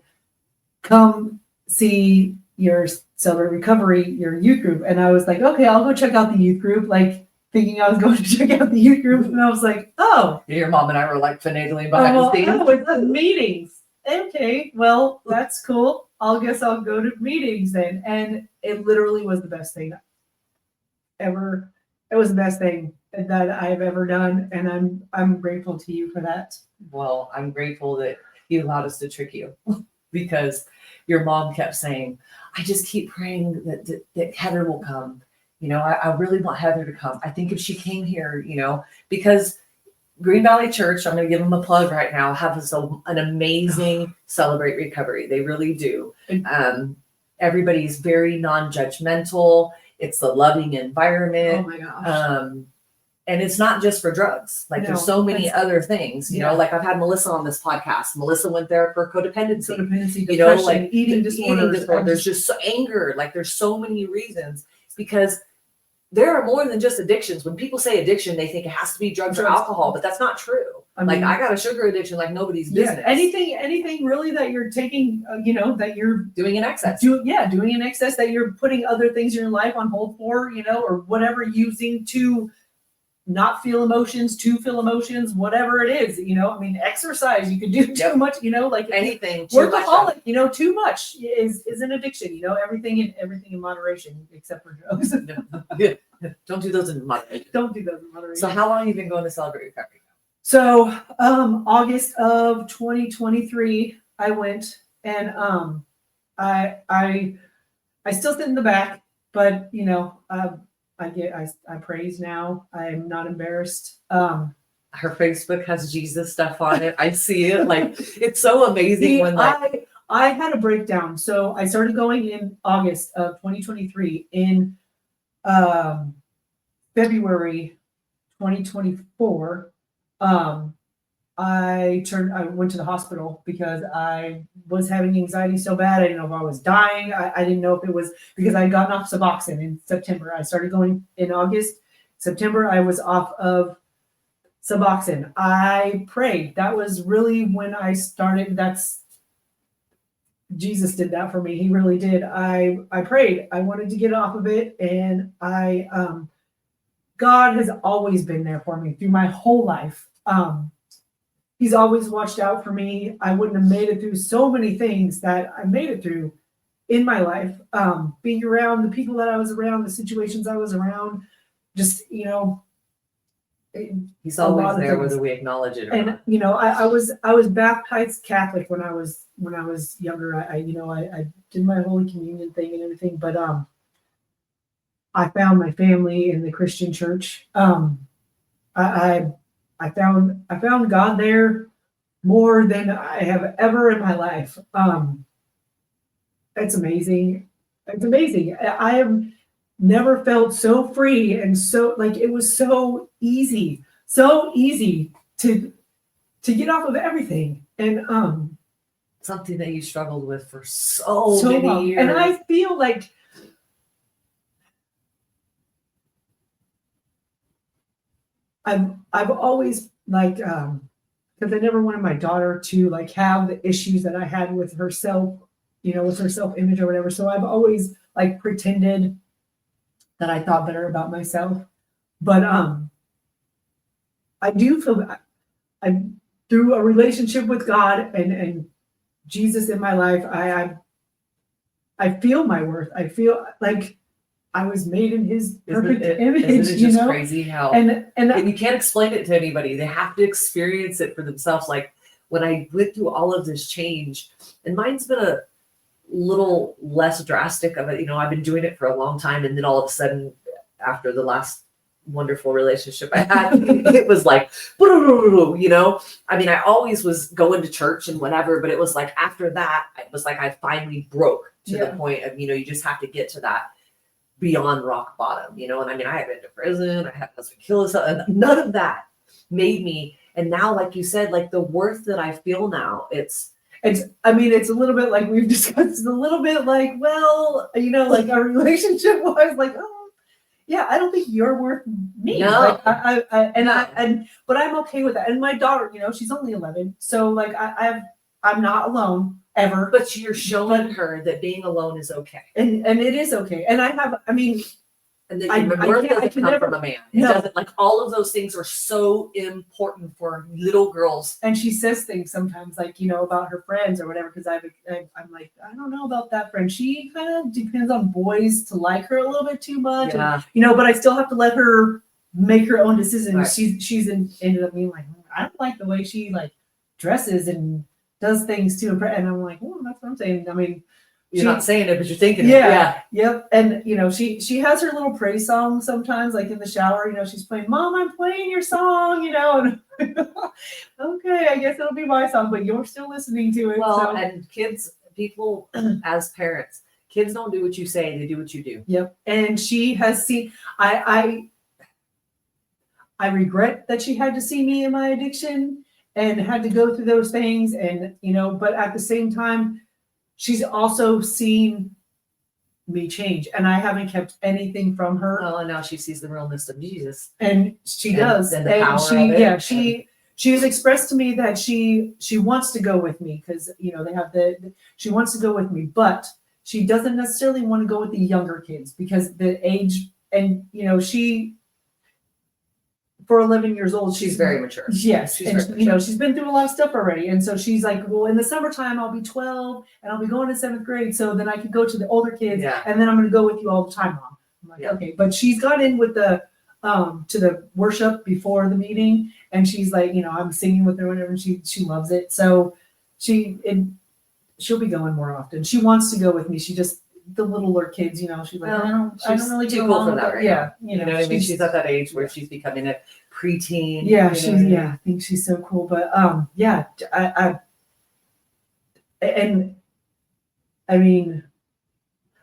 come see your Celebrate Recovery, your youth group. And I was like, okay, I'll go check out the youth group, like thinking I was going to check out the youth group. And I was like, oh. Your mom and I were like finagling behind the scenes. Oh, it's the meetings. Okay, well, that's cool. I'll go to meetings then. And it literally was the best thing ever it was the best thing that I've ever done, and I'm grateful to you for that. Well, I'm grateful that you allowed us to trick you because your mom kept saying, I just keep praying that Heather will come. I really want Heather to come. I think if she came here, because Green Valley Church, I'm going to give them a plug right now, have an amazing Celebrate Recovery. They really do. Everybody's very non-judgmental. It's a loving environment. Oh my gosh. And it's not just for drugs. Like there's so many other things, Yeah. like I've had Melissa on this podcast. Melissa went there for codependency. Codependency, You know, depression, like eating the disorders. There's just anger. Like there's so many reasons because there are more than just addictions. When people say addiction, they think it has to be drugs or alcohol, but that's not true. I mean, I got a sugar addiction like nobody's business. anything really that you're taking, that you're doing in excess. doing in excess, that you're putting other things in your life on hold for, or whatever, using to not feel emotions, to feel emotions, whatever it is, exercise, you could do too much, like Anything. workaholic, too much is an addiction, everything in moderation, except for drugs. Don't do those in moderation. Don't do those in moderation. So how long have you been going to Celebrate Recovery? So, August of 2023, I went, and I still sit in the back, but I praise now. I'm not embarrassed. Her Facebook has Jesus stuff on it. I see it. Like it's so amazing when I had a breakdown. So I started going in August of 2023. In February 2024, I went to the hospital because I was having anxiety so bad. I didn't know if I was dying. I didn't know if it was because I had gotten off Suboxone in September. I started going in August. September, I was off of Suboxone. I prayed. That was really when I started. Jesus did that for me. He really did. I prayed. I wanted to get off of it, and God has always been there for me through my whole life. He's always watched out for me. I wouldn't have made it through so many things that I made it through in my life. Being around the people that I was around, the situations I was around, just, he's always there whether we acknowledge it or not. And I was baptized Catholic when I was younger. I did my Holy Communion thing and everything, but I found my family in the Christian church. I found God there more than I have ever in my life. It's amazing. It's amazing. I have never felt so free and so it was so easy to get off of everything. And something that you struggled with for so many long. years. And I feel like I've always because I never wanted my daughter to have the issues that I had with herself, with her self-image or whatever. So I've always pretended that I thought better about myself. But I do feel I through a relationship with God and Jesus in my life, I feel my worth. I feel like I was made in His perfect image. Isn't it just crazy how and you can't explain it to anybody. They have to experience it for themselves. Like when I went through all of this change, and mine's been a little less drastic of it. I've been doing it for a long time, and then all of a sudden, after the last wonderful relationship I had, it was like, I mean, I always was going to church and whatever, but it was like after that, it was like I finally broke to the point of, you just have to get to that beyond rock bottom, and I mean, I had been to prison, I had husband kill himself, and none of that made me. And now, like you said, the worth that I feel now, it's a little bit like we've discussed. It's a little bit our relationship was oh yeah, I don't think you're worth me. No. But I'm okay with that. And my daughter, she's only 11, so I'm not alone ever. But you're showing her that being alone is okay. And it is okay. And And then I worth can't- I doesn't can come never- from a man. It No. doesn't, like, all of those things are so important for little girls. And she says things sometimes like, you know, about her friends or whatever, because I'm like, I don't know about that friend. She kind of depends on boys to like her a little bit too much. And, Yeah. you know, but I still have to let her make her own decisions. Right. Ended up being like, I don't like the way she like dresses and does things to impress. And I'm like, well, that's what I'm saying. I mean, You're she- not saying it, but you're thinking Yeah. it. Yep. And you know, she has her little praise song sometimes, like in the shower, you know, she's playing, Mom, I'm playing your song, you know, and okay, I guess it'll be my song, but you're still listening to it. Well, so. and kids, people as parents, kids don't do what you say, they do what you do. Yep. And she has seen I regret that she had to see me in my addiction and had to go through those things. And, you know, but at the same time, she's also seen me change. And I haven't kept anything from her. Well, and now she sees the realness of Jesus. And she And does. the And power she, of it. yeah, she has expressed to me that she wants to go with me because, you know, they have she wants to go with me, but she doesn't necessarily want to go with the younger kids because the age, and, you know, for 11 years old, She's very mature. Yes, She's and very you know, mature. she's been through a lot of stuff already. And so she's like, well, in the summertime, I'll be 12 and I'll be going to 7th grade. So then I can go to the older kids Yeah. and then I'm going to go with you all the time, Mom. I'm like, Yeah. okay. But she's got in with the, to the worship before the meeting. And she's like, you know, I'm singing with her whenever, and she loves it. So she'll be going more often. She wants to go with me. She just, the littler kids, you know, she's like, Well, I don't she's really too get cool along for with that it. right Yeah. You know what I mean? She's at that age where she's becoming a preteen. Yeah, you she's know what I mean? yeah, I think she's so cool. But yeah, I mean,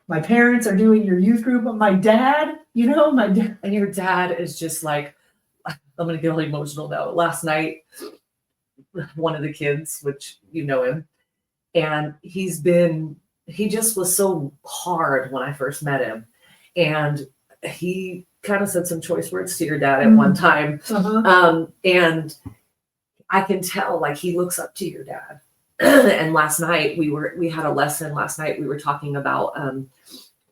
my parents are doing your youth group, but my dad, you know, my dad. And your dad is just like, I'm gonna get really emotional now. Last night, one of the kids, which you know him, and he just was so hard when I first met him. And he kind of said some choice words to your dad at one time. And I can tell like he looks up to your dad. And last night we had a lesson last night. We were talking about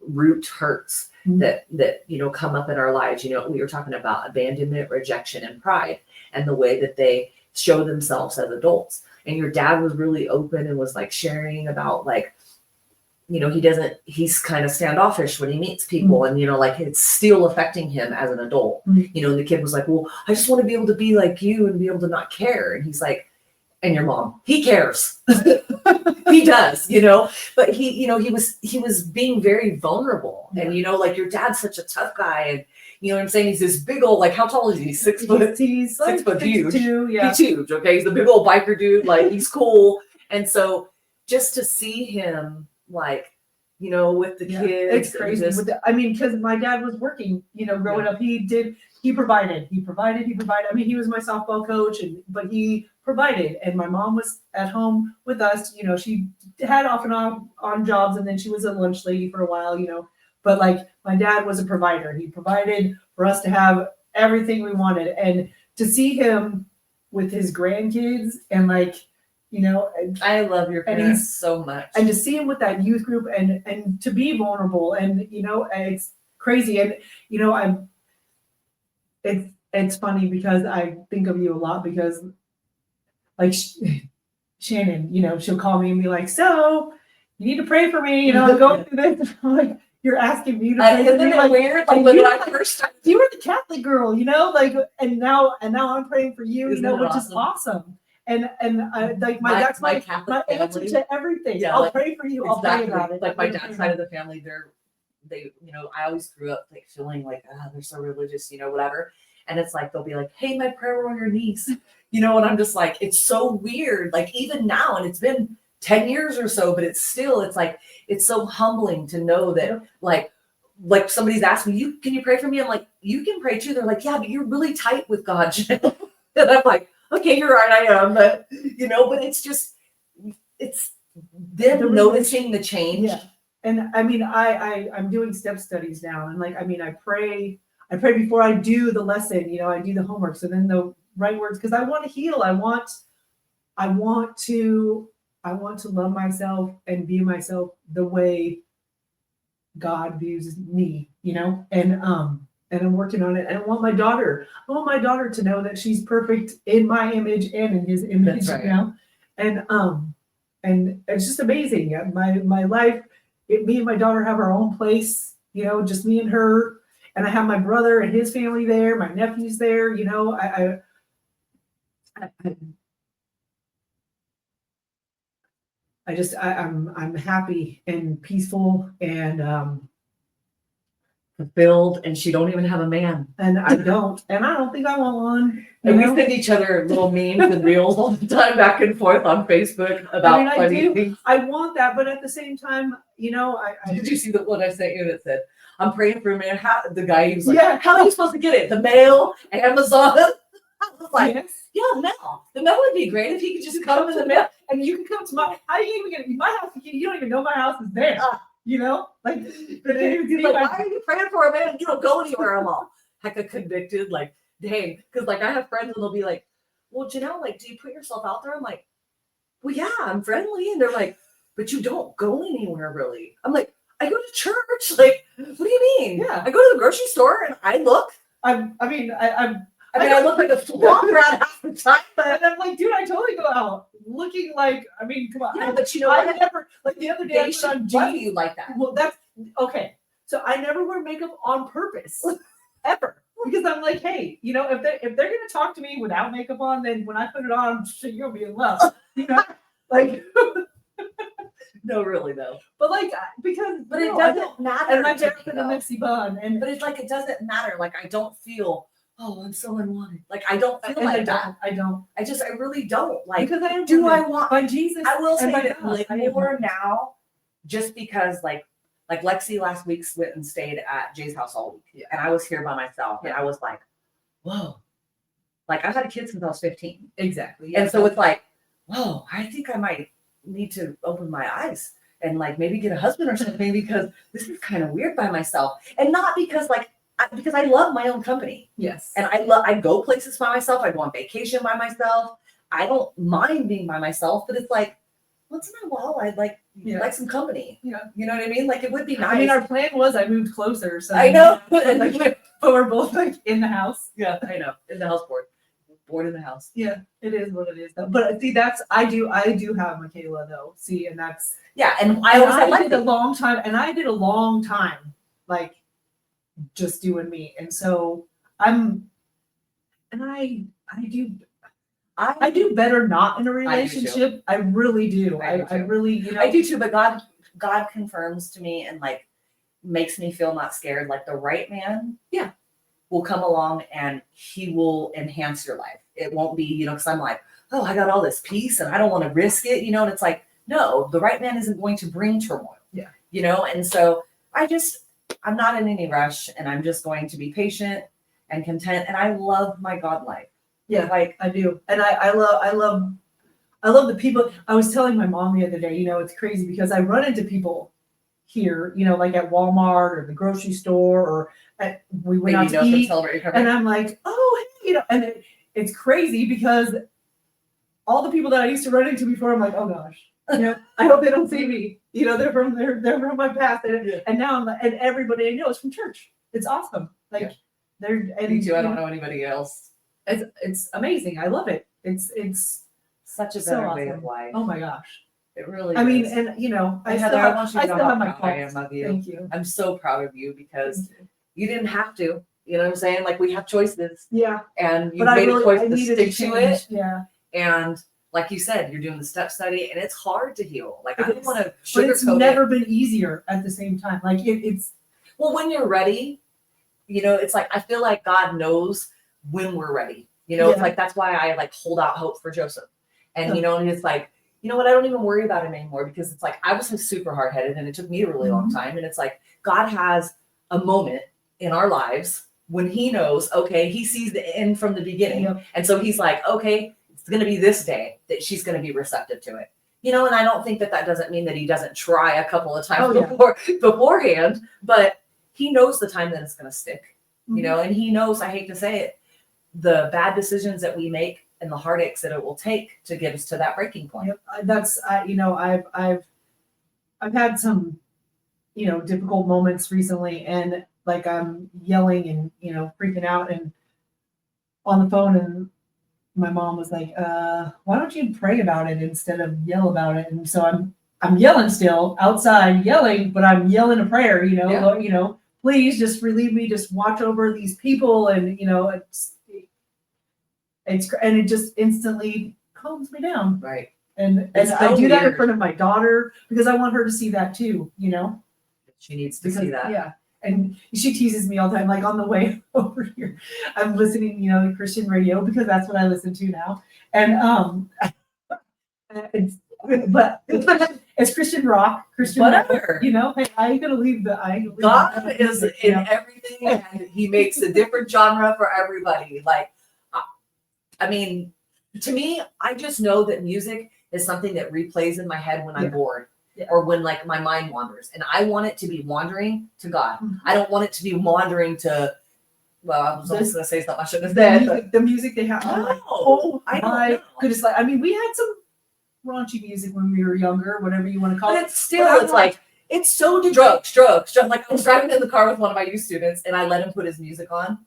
root hurts that you know come up in our lives. You know, we were talking about abandonment, rejection, and pride, and the way that they show themselves as adults. And your dad was really open and was like sharing about like, you know, he's kind of standoffish when he meets people, and you know, like it's still affecting him as an adult. You know, and the kid was like, well, I just want to be able to be like you and be able to not care. And he's like, and your mom, he cares. He does, you know, but he was being very vulnerable. And you know, like your dad's such a tough guy, and you know what I'm saying? He's this big old, like, how tall is he? 6 foot? He's like 6 foot huge. 6'2", yeah. He's huge, okay? He's a big old biker dude, like he's cool. And so just to see him like, you know, with the kids. It's crazy. I mean, because my dad was working, you know, growing up, he provided. I mean, he was my softball coach, but he provided. And my mom was at home with us. You know, she had off and on jobs, and then she was a lunch lady for a while, you know. But like my dad was a provider. He provided for us to have everything we wanted. And to see him with his grandkids and like, you know, I love your and parents so much. and to see him with that youth group and to be vulnerable, and you know, it's crazy. And you know, it's funny because I think of you a lot because like Shannon, you know, she'll call me and be like, so you need to pray for me, you know, I'm going through this. I'm like, you're asking me to pray for Isn't me, it like, weird? Like and when you- I first started. you were the Catholic girl, you know, like, and now I'm praying for you, you Isn't know, it which is awesome. And like that's my my Catholic answer family. to everything. Yeah, I'll like, pray for you. I'll pray about it. Like my I'll dad's pray side about of the family, they, you know, I always grew up like feeling like, they're so religious, you know, whatever. And it's like, they'll be like, hey, my prayer on your knees, you know, and I'm just like, it's so weird. Like even now, and it's been 10 years or so, but it's like, it's so humbling to know that like somebody's asked me, can you pray for me? I'm like, you can pray too. They're like, yeah, but you're really tight with God. And I'm like, okay, you're right, I am. But you know, but it's them noticing the change. Yeah. And I mean, I'm doing step studies now, and like, I mean, I pray before I do the lesson, you know, I do the homework. So then the right words, because I want to heal. I want to love myself and be myself the way God views me, and I'm working on it. And I want my daughter to know that she's perfect in my image and in his image, That's right. And it's just amazing. My life, me and my daughter have our own place, just me and her. And I have my brother and his family there, my nephew's there, I'm happy and peaceful and Fulfilled, and she don't even have a man. I don't think I want one. And we send each other little memes and reels all the time back and forth on Facebook about I funny do. things. I want that, but at the same time, Did you see the one I sent you that said, "I'm praying for a man"? How the guy he was like, Yeah. "How are you supposed to get it? The mail, Amazon?" I was like, yes. "Yeah, mail. The mail would be great if he could just come in the mail." And you can come to how do you even get my house? You don't even know my house is there. Like, But he's like, "Why are you praying for a man? You don't go anywhere." I'm all hecka convicted, like, dang, because like I have friends and they'll be like, "Well, Janelle, like, do you put yourself out there?" I'm like, "Well, yeah, I'm friendly," and they're like, "But you don't go anywhere really." I'm like, "I go to church." Like, what do you mean? Yeah. I go to the grocery store and I look. I I look like a swamp rat half the time. and I'm like, dude, I totally go out looking like, come on. Yeah, but you know I what? never, like the other day I They put on should love jeans. you like that. Well, that's okay. So I never wear makeup on purpose, ever, because I'm like, hey, if they're gonna talk to me without makeup on, then when I put it on, you'll be in love, like. No, really though. But because It I doesn't don't- matter. and my to hair me, in a though. messy bun, and But it's like it doesn't matter. Like I don't feel, oh, I'm so unwanted. Like I don't feel and like that. I don't I really don't. Like, because I am do I wanted want? by Jesus. I will say and by that God, like I am more now, just because like Lexi last week went and stayed at Jay's house all week, Yeah. and I was here by myself, and I was like, whoa, like I've had a kid since I was 15, exactly, and so it's like, whoa, I think I might need to open my eyes and like maybe get a husband or something because this is kind of weird by myself, and not because like because I love my own company. yes, And I go places by myself. I go on vacation by myself. I don't mind being by myself, but it's like once in a while I'd like some company. Yeah. You know what I mean? Like it would be nice. I mean, our plan was I moved closer, so I know. but we're both like in the house. Yeah, I know. In the house board in the house. Yeah, it is what it is though. But see, I do have Michaela though. See, and that's Yeah, and I always had I did a Lexi. long time, like just doing me, and so I do better not in a relationship. I really do. I do I too. really, I do too, but God confirms to me and like makes me feel not scared. Like the right man, will come along and he will enhance your life. It won't be, because I'm like, oh, I got all this peace and I don't want to risk it, and it's like, no, the right man isn't going to bring turmoil. Yeah. And so I'm not in any rush, and I'm just going to be patient and content. And I love my God life. Yeah. Like I do. And I love the people. I was telling my mom the other day, it's crazy because I run into people here, like at Walmart or the grocery store, or we went out to eat, celebrate your and I'm like, oh, hey, and it's crazy because all the people that I used to run into before, I'm like, oh gosh, I hope they don't see me. They're from my past, and now I'm like, and everybody I know is from church. It's awesome. Like they're and Me too. I don't know anybody else. It's amazing. I love it. It's Such a so better way awesome. of life. Oh my gosh. It really I mean, is. and I Heather, still I have, want you I to know still how have my proud I faults. am of you. Thank you. I'm so proud of you because Thank you. you didn't have to. You know what I'm saying? Like we have choices, Yeah, and you but I made really a choice I to needed stick to to change. it. Yeah, And like you said, you're doing the step study, and it's hard to heal. Like I It don't is. want to but it's sugarcoat never it. been easier at the same time. Like it's Well, when you're ready, it's like I feel like God knows when we're ready. It's Yeah. like that's why I like hold out hope for Joseph. And Yeah. and it's like, you know what, I don't even worry about him anymore because it's like I was super hard-headed and it took me a really long time. And it's like God has a moment in our lives when he knows, okay, he sees the end from the beginning. Yep. And so he's like, okay, it's gonna be this day that she's gonna be receptive to it. And I don't think that doesn't mean that he doesn't try a couple of times beforehand, but he knows the time that it's gonna stick. And he knows, I hate to say it, the bad decisions that we make and the heartaches that it will take to get us to that breaking point. Yep. That's I've had some difficult moments recently, and like I'm yelling and freaking out and on the phone, and my mom was like, why don't you pray about it instead of yell about it? And so I'm yelling still outside, yelling, but I'm yelling a prayer, Yeah. Lord, please just relieve me, just watch over these people, and and it just instantly calms me down. Right. And It's I so do that in weird. front of my daughter because I want her to see that too, She needs to see that. Yeah. And she teases me all the time, like on the way over here, I'm listening, to Christian radio because that's what I listen to now. And it's, but it's Christian rock, Christian rock, Whatever. Hey, I ain't gonna leave God is in everything, and He makes a different genre for everybody. Like, I mean, to me, I just know that music is something that replays in my head when I'm Yeah. bored. Yeah. Or when like my mind wanders, and I want it to be wandering to God. Mhm. I don't want it to be wandering to. Well, I was almost gonna say something I shouldn't have said. But the music they have. I'm like, no, oh I don't my know. goodness! Like, I mean, we had some raunchy music when we were younger, whatever you want to call But it. it's still, But I'm it's like it's so drugs. Like I was driving in the car with one of my youth students, and I let him put his music on,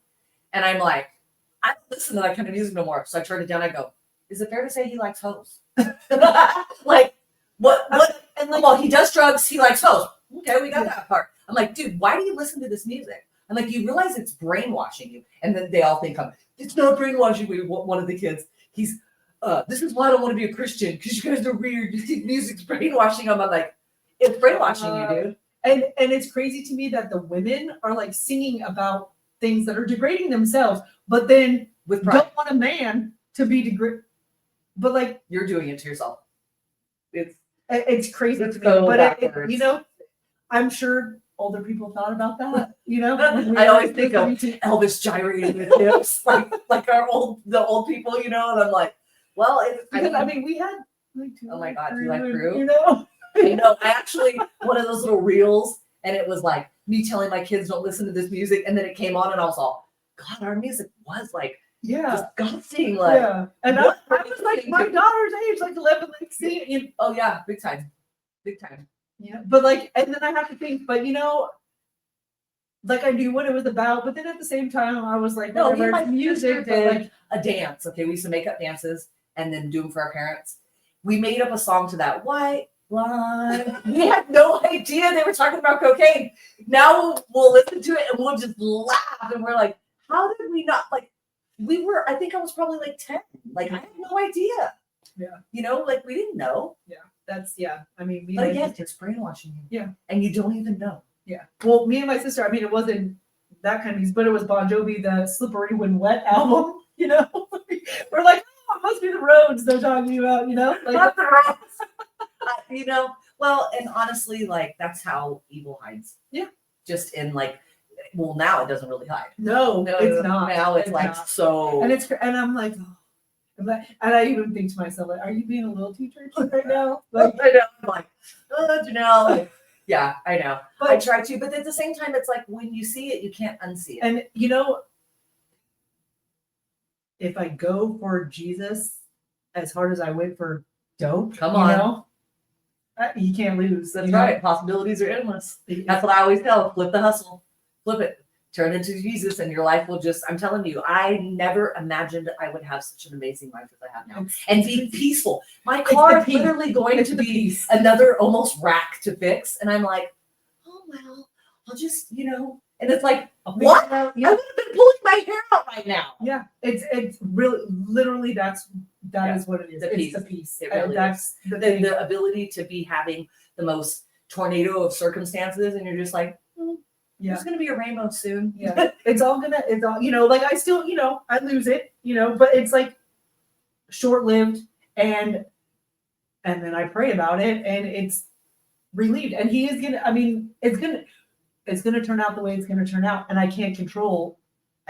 and I'm like, I don't listen to that kind of music no more. So I turned it down. I go, is it fair to say he likes hoes? Like what? and like, Well, he does drugs. He likes hoes. Okay, we got that part. I'm like, dude, why do you listen to this music? I'm like, you realize it's brainwashing you, and then they all think it's not brainwashing me. One of the kids, he's, this is why I don't want to be a Christian because you guys are weird. You think music's brainwashing them. I'm like, it's brainwashing you, dude. and it's crazy to me that the women are like singing about things that are degrading themselves, but then With pride, don't want a man to be degraded. But like, you're doing it to yourself. it's crazy It's to me. so But backwards. I'm sure older people thought about that. I always think of Elvis gyrating his hips, like the old people, and I'm like, well, because I mean we had like Oh my God, you like Crew? You I know. I actually one of those little reels, and it was like me telling my kids don't listen to this music, and then it came on, and I was all, God, our music was like Yeah. disgusting. Like, Yeah. And I what was like my daughter's age, like 11, like see, oh yeah, big time. yeah. But like, and then I have to think, but like I knew what it was about, but then at the same time, I was like, No, whatever, my it's music, sister but did like, a dance. Okay, we used to make up dances and then do them for our parents. We made up a song to that. White line. We had no idea they were talking about cocaine. Now we'll listen to it and we'll just laugh, and we're like, how did we not like? We were. I think I was probably like 10. Like I had no idea. Yeah. Like we didn't know. that's I mean, me But and my again, sister, it's brainwashing you. Yeah. And you don't even know. yeah. Well, me and my sister, I mean, it wasn't that kind of music, but it was Bon Jovi, the "Slippery When Wet" album. We're like, oh, it must be the roads they're talking about. Like, Well, and honestly, like that's how evil hides. Yeah. Just in like, well, now it doesn't really hide. no, it's not. Now it's like not. so. And I'm like, oh. And I even think to myself, like, are you being a little too churchy right now? Like, I know. I'm like, Janelle. Like, yeah, I know. but I try to, but at the same time, it's like when you see it, you can't unsee it. And if I go for Jesus as hard as I went for dope, Come on. You can't lose. That's right. Possibilities are endless. That's what I always tell. Flip the hustle. Flip it. Turn into Jesus, and your life will just. I'm telling you, I never imagined I would have such an amazing life as I have now, and be peaceful. My car is literally going to be another almost rack to fix, and I'm like, oh well, I'll just And it's like, what? I would have been pulling my hair out right now. Yeah, it's really literally that is what it is. The It's peace. the peace. It really that's the thing. The ability to be having the most tornado of circumstances, and you're just like, there's gonna be a rainbow soon. Yeah, it's all like I still I lose it, but it's like short lived, and then I pray about it, and it's relieved, and he is gonna. I mean, it's gonna turn out the way it's gonna turn out, and I can't control.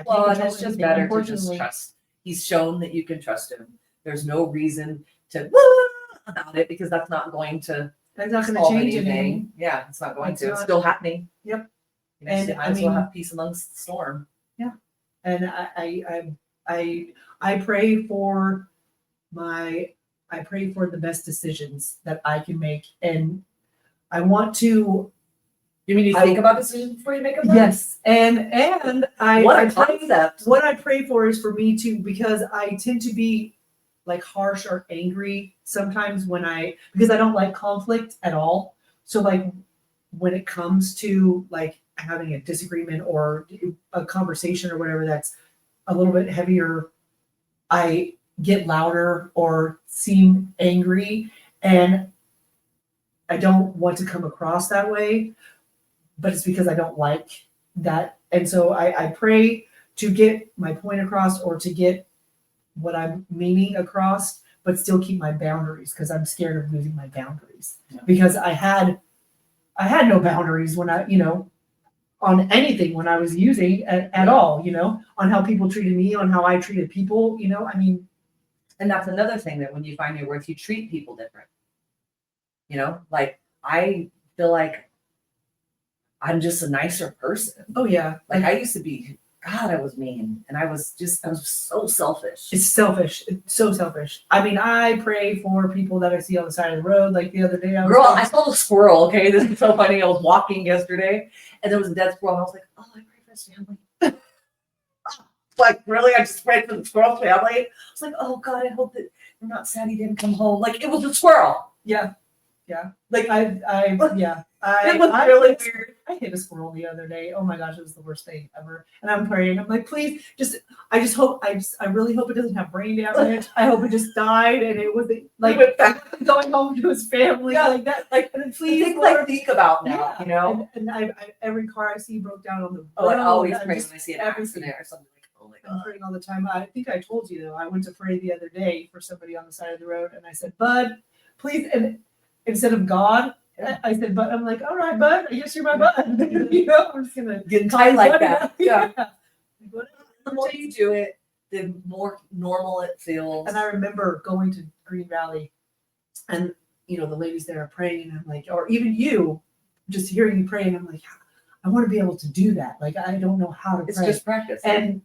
Well, and it's just anything, better to just unfortunately. trust. He's shown that you can trust him. There's no reason to about it because that's not going to That's not going to solve change anything. anything. Yeah, it's not going It's to. It's not. still happening. Yep. And And, might I as well mean- have peace amongst the storm. And I pray for the best decisions that I can make, and I want to You mean you think about decisions before you make them? Yes, and What I a pray, concept. what I pray for is for me to, because I tend to be like harsh or angry sometimes because I don't like conflict at all. So like when it comes to like having a disagreement or a conversation or whatever that's a little bit heavier, I get louder or seem angry, and I don't want to come across that way, but it's because I don't like that. And so I pray to get my point across or to get what I'm meaning across, but still keep my boundaries, because I'm scared of losing my boundaries. Yeah. Because I had no boundaries when on anything when I was using at all, on how people treated me, on how I treated people, I mean. And that's another thing, that when you find your worth, you treat people different. Like I feel like I'm just a nicer person. Oh yeah. Like I used to be, God, I was mean. And I was so selfish. It's selfish. It's so selfish. I mean, I pray for people that I see on the side of the road. Like the other day, Girl, I saw a squirrel. Okay, this is so funny. I was walking yesterday, and there was a dead squirrel. And I was like, "Oh, I pray for his family." Like, really? I just prayed for the squirrel family. I was like, "Oh God, I hope that they're not sad he didn't come home." Like, it was a squirrel. yeah. Like, It was really weird. I hit a squirrel the other day. Oh my gosh, it was the worst thing ever. And I'm praying. I'm like, please, I really hope it doesn't have brain damage. I hope it just died and it was like He went back. going home to his family, Yeah, like that. like, And then please, things Lord, I think about now, yeah. And I every car I see broke down on the road. Oh, I always I'm pray just- when I see an everything. accident or something. Like, oh my I'm God. praying all the time. I think I told you though. I went to pray the other day for somebody on the side of the road, and I said, "Bud, please." And instead of God, I said, "Bud." I'm like, "All right, Bud. I guess you're my bud." I'm just gonna Getting call tight him like Bud that. now. Yeah. Whatever. The more you do it, the more normal it feels. And I remember going to Green Valley, and the ladies there are praying, and I'm like, or even you, just hearing you pray, and I'm like, I want to be able to do that. Like I don't know how to It's pray. just practice. And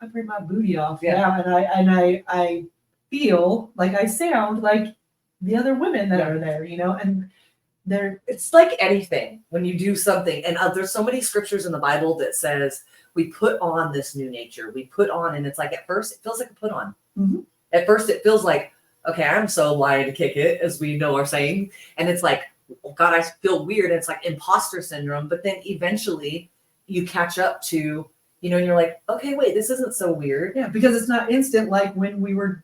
I pray my booty off. Yeah. Yeah. And I feel like I sound like the other women that Yeah. are there, and they're It's like anything when you do something, and there's so many scriptures in the Bible that says we put on this new nature. We put on, and it's like at first it feels like a put on. Mhm. At first it feels like, okay, I'm so lying to kick it, as we know are saying, and it's like, oh God, I feel weird. And it's like imposter syndrome, but then eventually you catch up to, and you're like, okay, wait, this isn't so weird. yeah, because it's not instant like when we were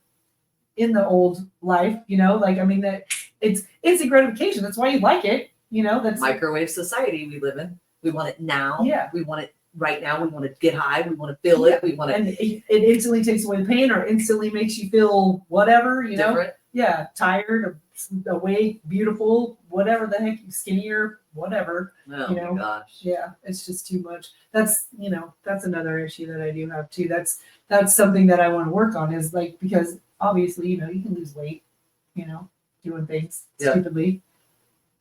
in the old life, like I mean that it's instant gratification. That's why you like it, that's Microwave society we live in. We want it now. Yeah. We want it right now. We want to get high. We want to feel it. We want it and it instantly takes away the pain or instantly makes you feel whatever, different. yeah, tired, awake, beautiful, whatever the heck, skinnier, whatever. Oh You know, my gosh. Yeah, it's just too much. That's that's another issue that I do have too. That's something that I want to work on, is like, because obviously, you can lose weight, doing things Yeah. stupidly.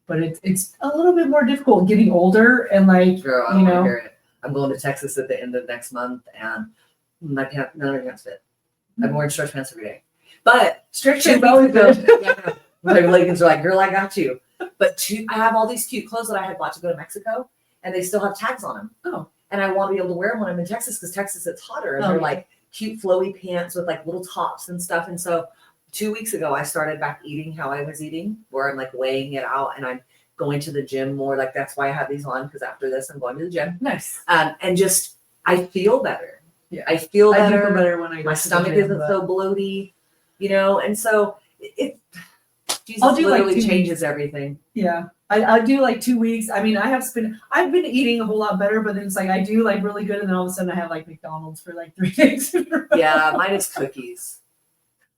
But it's a little bit more difficult getting older and like, Girl, I don't want to hear it. I'm going to Texas at the end of next month, and none of my pants fit. I'm wearing stretch pants every day. But stretch 2 is always weeks ago, good. yeah, my leggings are like, girl, I got you. But I have all these cute clothes that I had bought to go to Mexico, and they still have tags on them. Oh. And I want to be able to wear them when I'm in Texas, because Texas, it's hotter. And Oh, they're yeah. like cute flowy pants with like little tops and stuff. And so 2 weeks ago, I started back eating how I was eating, where I'm like weighing it out, and I'm going to the gym more. Like, that's why I have these on, because after this, I'm going to the gym. Nice. And just, I feel better. Yeah. I feel I do better. feel better when I go My to the stomach gym, isn't but- so bloaty, and so it Jesus I'll do like literally 2 changes everything. Yeah, I do like 2 weeks. I mean, I've been eating a whole lot better, but then it's like I do like really good, and then all of a sudden I have like McDonald's for like 3 days in a row. Yeah, mine is cookies.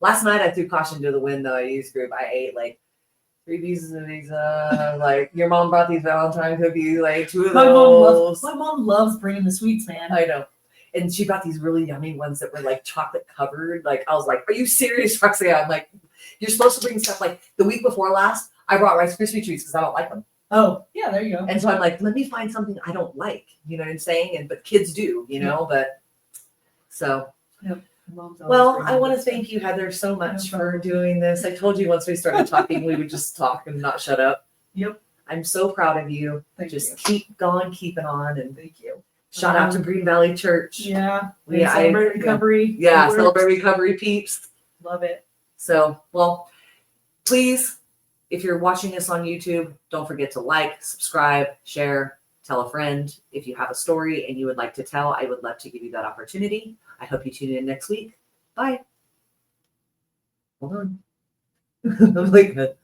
Last night I threw caution to the wind, though. I used group. I ate like 3 pieces of these. Like, your mom brought these Valentine cookies, like 2 of those. My mom loves bringing the sweets, man. I know. And she brought these really yummy ones that were like chocolate covered. Like, I was like, are you serious, Roxy? I'm like, you're supposed to bring stuff. Like, the week before last, I brought Rice Krispie treats because I don't like them. Oh, yeah, there you go. And so I'm like, let me find something I don't like. You know what I'm saying? But kids do, but so. Mom's always Well, bringing I want to good stuff. thank you, Heather, so much No for doing this. I told you once we started talking, we would just talk and not shut up. Yep. I'm so proud of you. Thank Just you. keep going, keeping on, and Thank you. shout out to Green Valley Church. Yeah. Yeah, Celebrate recovery. Yeah, It works. Celebrate Recovery peeps. Love it. So, well, please, if you're watching us on YouTube, don't forget to like, subscribe, share, tell a friend. If you have a story and you would like to tell, I would love to give you that opportunity. I hope you tune in next week. Bye. Hold on. I'm like,